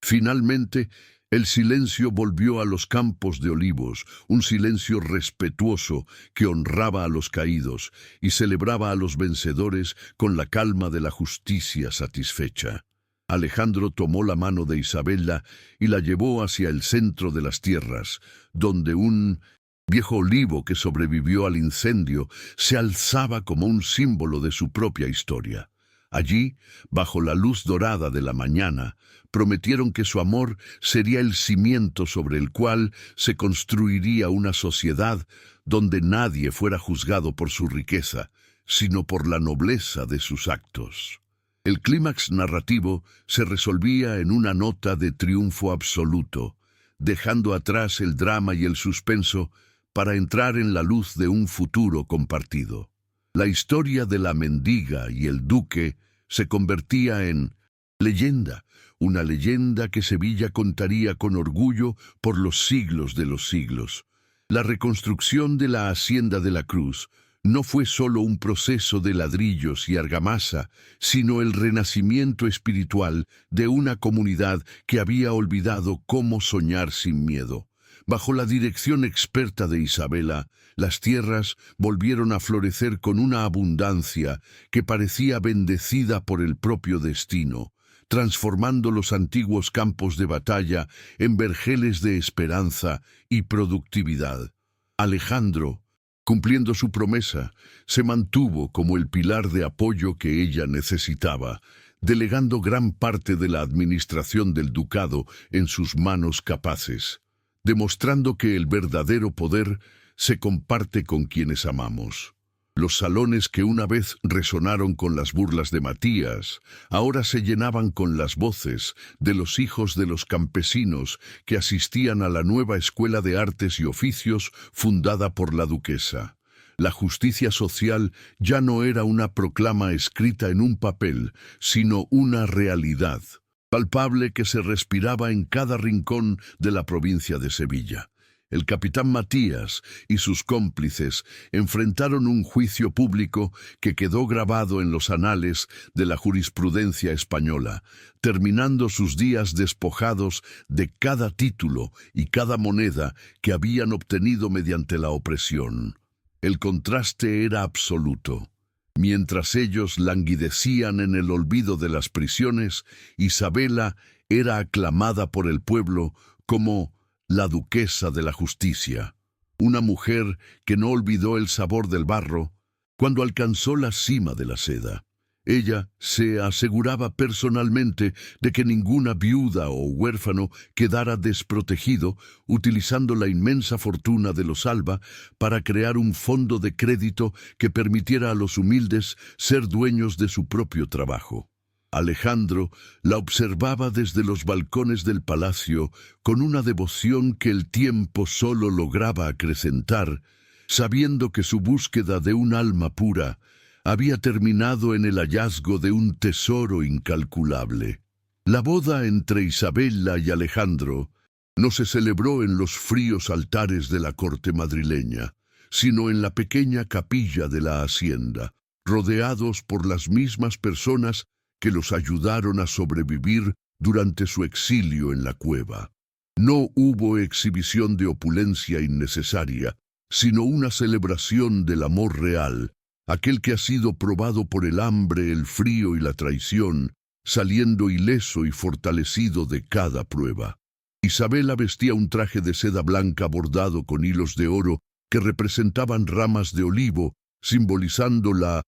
A: Finalmente, el silencio volvió a los Campos de Olivos, un silencio respetuoso que honraba a los caídos y celebraba a los vencedores con la calma de la justicia satisfecha. Alejandro tomó la mano de Isabela y la llevó hacia el centro de las tierras, donde un viejo olivo que sobrevivió al incendio se alzaba como un símbolo de su propia historia. Allí, bajo la luz dorada de la mañana, prometieron que su amor sería el cimiento sobre el cual se construiría una sociedad donde nadie fuera juzgado por su riqueza, sino por la nobleza de sus actos. El clímax narrativo se resolvía en una nota de triunfo absoluto, dejando atrás el drama y el suspenso para entrar en la luz de un futuro compartido. La historia de la mendiga y el duque se convertía en leyenda, una leyenda que Sevilla contaría con orgullo por los siglos de los siglos. La reconstrucción de la Hacienda de la Cruz no fue solo un proceso de ladrillos y argamasa, sino el renacimiento espiritual de una comunidad que había olvidado cómo soñar sin miedo. Bajo la dirección experta de Isabela, las tierras volvieron a florecer con una abundancia que parecía bendecida por el propio destino, transformando los antiguos campos de batalla en vergeles de esperanza y productividad. Alejandro, cumpliendo su promesa, se mantuvo como el pilar de apoyo que ella necesitaba, delegando gran parte de la administración del ducado en sus manos capaces, demostrando que el verdadero poder se comparte con quienes amamos. Los salones que una vez resonaron con las burlas de Matías, ahora se llenaban con las voces de los hijos de los campesinos que asistían a la nueva escuela de artes y oficios fundada por la duquesa. La justicia social ya no era una proclama escrita en un papel, sino una realidad palpable que se respiraba en cada rincón de la provincia de Sevilla. el capitán Matías y sus cómplices enfrentaron un juicio público que quedó grabado en los anales de la jurisprudencia española, terminando sus días despojados de cada título y cada moneda que habían obtenido mediante la opresión. El contraste era absoluto. Mientras ellos languidecían en el olvido de las prisiones, Isabela era aclamada por el pueblo como la duquesa de la justicia, una mujer que no olvidó el sabor del barro cuando alcanzó la cima de la seda. Ella se aseguraba personalmente de que ninguna viuda o huérfano quedara desprotegido, utilizando la inmensa fortuna de los Alba para crear un fondo de crédito que permitiera a los humildes ser dueños de su propio trabajo. Alejandro la observaba desde los balcones del palacio con una devoción que el tiempo solo lograba acrecentar, sabiendo que su búsqueda de un alma pura había terminado en el hallazgo de un tesoro incalculable. La boda entre Isabela y Alejandro no se celebró en los fríos altares de la corte madrileña, sino en la pequeña capilla de la hacienda, rodeados por las mismas personas que los ayudaron a sobrevivir durante su exilio en la cueva. No hubo exhibición de opulencia innecesaria, sino una celebración del amor real, aquel que ha sido probado por el hambre, el frío y la traición, saliendo ileso y fortalecido de cada prueba. Isabela vestía un traje de seda blanca bordado con hilos de oro que representaban ramas de olivo, simbolizando la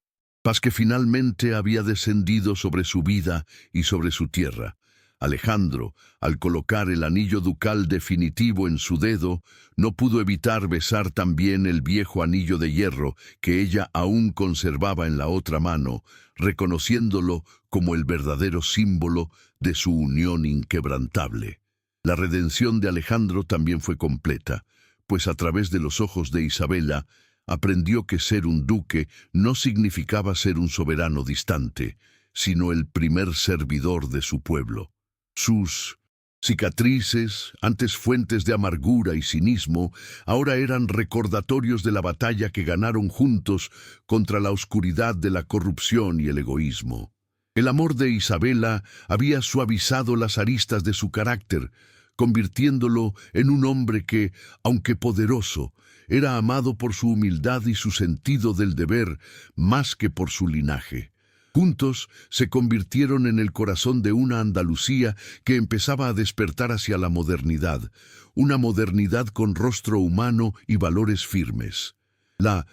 A: paz que finalmente había descendido sobre su vida y sobre su tierra. Alejandro, al colocar el anillo ducal definitivo en su dedo, no pudo evitar besar también el viejo anillo de hierro que ella aún conservaba en la otra mano, reconociéndolo como el verdadero símbolo de su unión inquebrantable. La redención de Alejandro también fue completa, pues a través de los ojos de Isabela aprendió que ser un duque no significaba ser un soberano distante, sino el primer servidor de su pueblo. Sus cicatrices, antes fuentes de amargura y cinismo, ahora eran recordatorios de la batalla que ganaron juntos contra la oscuridad de la corrupción y el egoísmo. El amor de Isabela había suavizado las aristas de su carácter, convirtiéndolo en un hombre que, aunque poderoso, era amado por su humildad y su sentido del deber más que por su linaje. Juntos se convirtieron en el corazón de una Andalucía que empezaba a despertar hacia la modernidad, una modernidad con rostro humano y valores firmes. La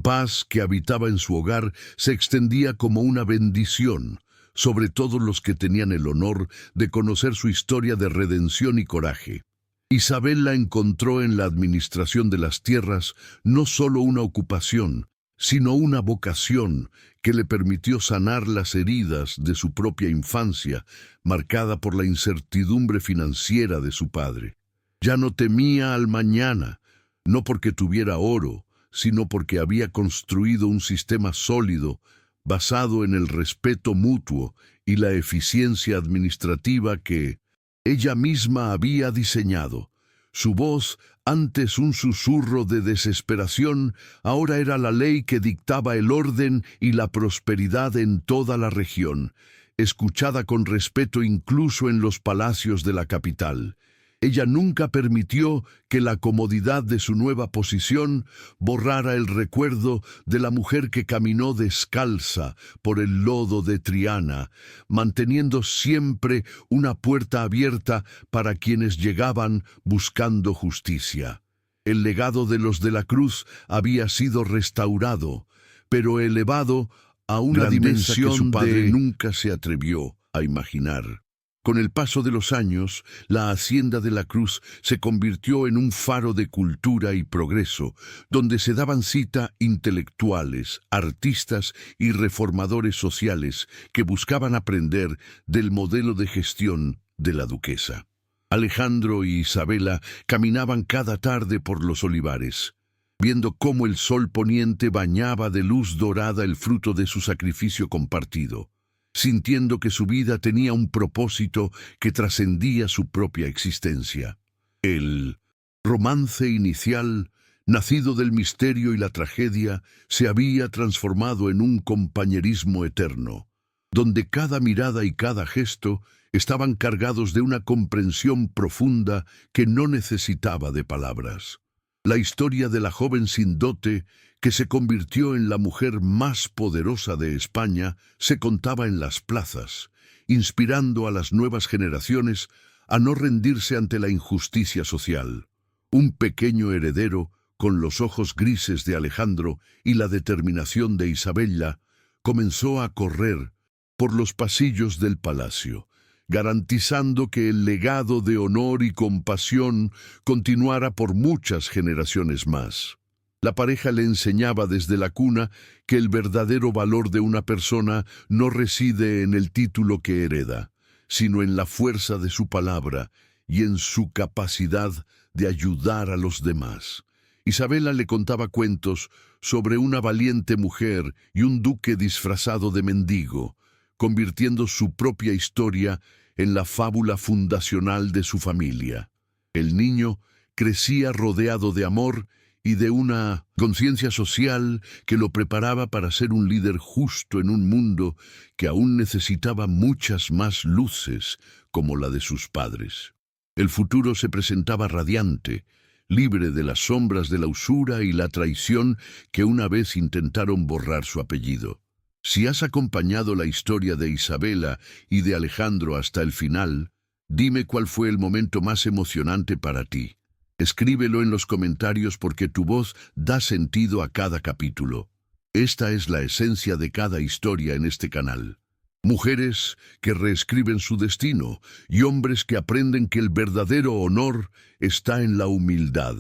A: paz que habitaba en su hogar se extendía como una bendición sobre todos los que tenían el honor de conocer su historia de redención y coraje. Isabela encontró en la administración de las tierras no solo una ocupación, sino una vocación que le permitió sanar las heridas de su propia infancia, marcada por la incertidumbre financiera de su padre. Ya no temía al mañana, no porque tuviera oro, sino porque había construido un sistema sólido, basado en el respeto mutuo y la eficiencia administrativa que ella misma había diseñado. Su voz, antes un susurro de desesperación, ahora era la ley que dictaba el orden y la prosperidad en toda la región, escuchada con respeto incluso en los palacios de la capital. Ella nunca permitió que la comodidad de su nueva posición borrara el recuerdo de la mujer que caminó descalza por el lodo de Triana, manteniendo siempre una puerta abierta para quienes llegaban buscando justicia. El legado de los de la Cruz había sido restaurado, pero elevado a una dimensión que su padre nunca se atrevió a imaginar. Con el paso de los años, la Hacienda de la Cruz se convirtió en un faro de cultura y progreso, donde se daban cita intelectuales, artistas y reformadores sociales que buscaban aprender del modelo de gestión de la duquesa. Alejandro y Isabela caminaban cada tarde por los olivares, viendo cómo el sol poniente bañaba de luz dorada el fruto de su sacrificio compartido, sintiendo que su vida tenía un propósito que trascendía su propia existencia. El romance inicial, nacido del misterio y la tragedia, se había transformado en un compañerismo eterno, donde cada mirada y cada gesto estaban cargados de una comprensión profunda que no necesitaba de palabras. La historia de la joven sin dote, que se convirtió en la mujer más poderosa de España, se contaba en las plazas, inspirando a las nuevas generaciones a no rendirse ante la injusticia social. Un pequeño heredero, con los ojos grises de Alejandro y la determinación de Isabella, comenzó a correr por los pasillos del palacio, garantizando que el legado de honor y compasión continuara por muchas generaciones más. La pareja le enseñaba desde la cuna que el verdadero valor de una persona no reside en el título que hereda, sino en la fuerza de su palabra y en su capacidad de ayudar a los demás. Isabela le contaba cuentos sobre una valiente mujer y un duque disfrazado de mendigo, convirtiendo su propia historia en la fábula fundacional de su familia. El niño crecía rodeado de amor y de una conciencia social que lo preparaba para ser un líder justo en un mundo que aún necesitaba muchas más luces como la de sus padres. El futuro se presentaba radiante, libre de las sombras de la usura y la traición que una vez intentaron borrar su apellido. Si has acompañado la historia de Isabela y de Alejandro hasta el final, dime cuál fue el momento más emocionante para ti. Escríbelo en los comentarios porque tu voz da sentido a cada capítulo. Esta es la esencia de cada historia en este canal. Mujeres que reescriben su destino y hombres que aprenden que el verdadero honor está en la humildad.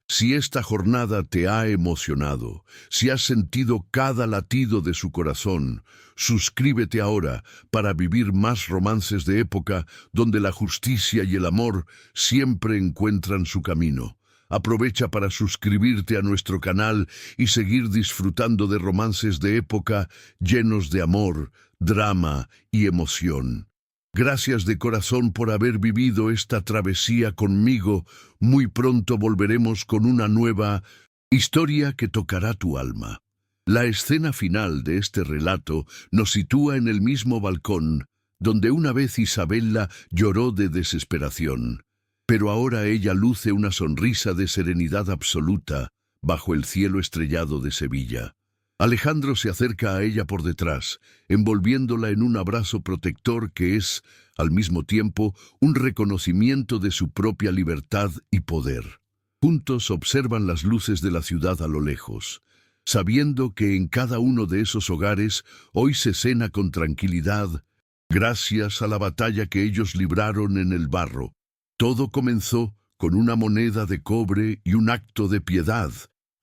A: Si esta jornada te ha emocionado, si has sentido cada latido de su corazón, suscríbete ahora para vivir más romances de época donde la justicia y el amor siempre encuentran su camino. Aprovecha para suscribirte a nuestro canal y seguir disfrutando de romances de época llenos de amor, drama y emoción. Gracias de corazón por haber vivido esta travesía conmigo. Muy pronto volveremos con una nueva historia que tocará tu alma. La escena final de este relato nos sitúa en el mismo balcón donde una vez Isabella lloró de desesperación. Pero ahora ella luce una sonrisa de serenidad absoluta bajo el cielo estrellado de Sevilla. Alejandro se acerca a ella por detrás, envolviéndola en un abrazo protector que es, al mismo tiempo, un reconocimiento de su propia libertad y poder. Juntos observan las luces de la ciudad a lo lejos, sabiendo que en cada uno de esos hogares hoy se cena con tranquilidad, gracias a la batalla que ellos libraron en el barro. Todo comenzó con una moneda de cobre y un acto de piedad,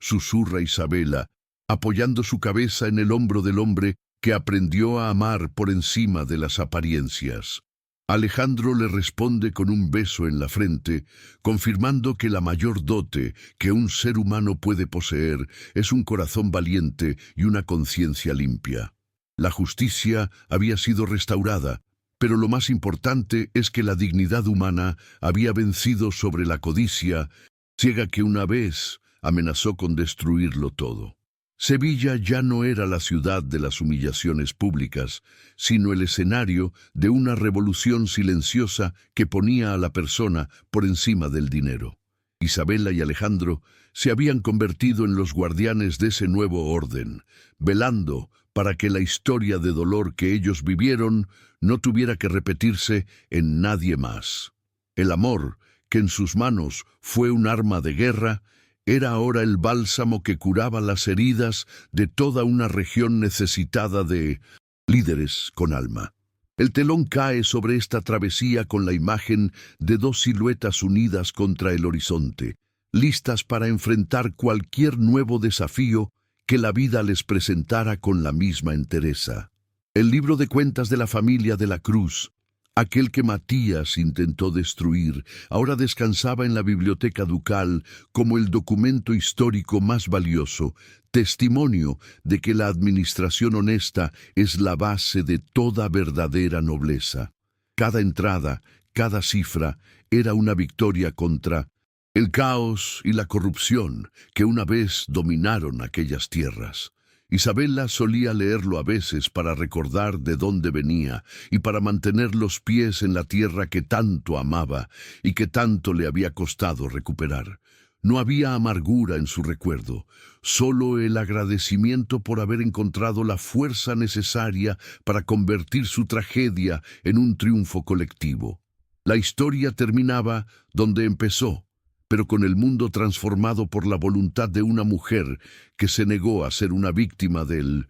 A: susurra Isabela, apoyando su cabeza en el hombro del hombre que aprendió a amar por encima de las apariencias. Alejandro le responde con un beso en la frente, confirmando que la mayor dote que un ser humano puede poseer es un corazón valiente y una conciencia limpia. La justicia había sido restaurada, pero lo más importante es que la dignidad humana había vencido sobre la codicia, ciega que una vez amenazó con destruirlo todo. Sevilla ya no era la ciudad de las humillaciones públicas, sino el escenario de una revolución silenciosa que ponía a la persona por encima del dinero. Isabela y Alejandro se habían convertido en los guardianes de ese nuevo orden, velando para que la historia de dolor que ellos vivieron no tuviera que repetirse en nadie más. El amor, que en sus manos fue un arma de guerra, era ahora el bálsamo que curaba las heridas de toda una región necesitada de líderes con alma. El telón cae sobre esta travesía con la imagen de dos siluetas unidas contra el horizonte, listas para enfrentar cualquier nuevo desafío que la vida les presentara con la misma entereza. El libro de cuentas de la familia de la Cruz, aquel que Matías intentó destruir, ahora descansaba en la biblioteca ducal como el documento histórico más valioso, testimonio de que la administración honesta es la base de toda verdadera nobleza. Cada entrada, cada cifra, era una victoria contra el caos y la corrupción que una vez dominaron aquellas tierras. Isabela solía leerlo a veces para recordar de dónde venía y para mantener los pies en la tierra que tanto amaba y que tanto le había costado recuperar. No había amargura en su recuerdo, solo el agradecimiento por haber encontrado la fuerza necesaria para convertir su tragedia en un triunfo colectivo. La historia terminaba donde empezó, pero con el mundo transformado por la voluntad de una mujer que se negó a ser una víctima del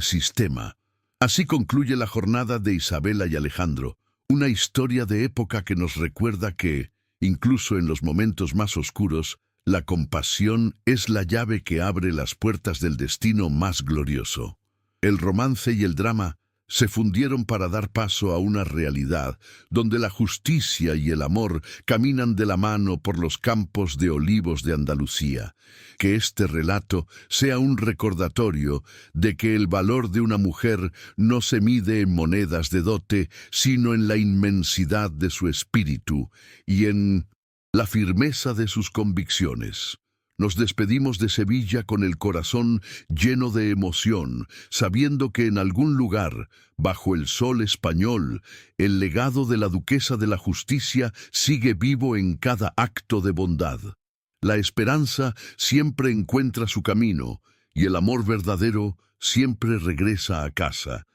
A: sistema. Así concluye la jornada de Isabela y Alejandro, una historia de época que nos recuerda que, incluso en los momentos más oscuros, la compasión es la llave que abre las puertas del destino más glorioso. El romance y el drama se fundieron para dar paso a una realidad donde la justicia y el amor caminan de la mano por los campos de olivos de Andalucía. Que este relato sea un recordatorio de que el valor de una mujer no se mide en monedas de dote, sino en la inmensidad de su espíritu y en la firmeza de sus convicciones. Nos despedimos de Sevilla con el corazón lleno de emoción, sabiendo que en algún lugar, bajo el sol español, el legado de la Duquesa de la Justicia sigue vivo en cada acto de bondad. La esperanza siempre encuentra su camino y el amor verdadero siempre regresa a casa.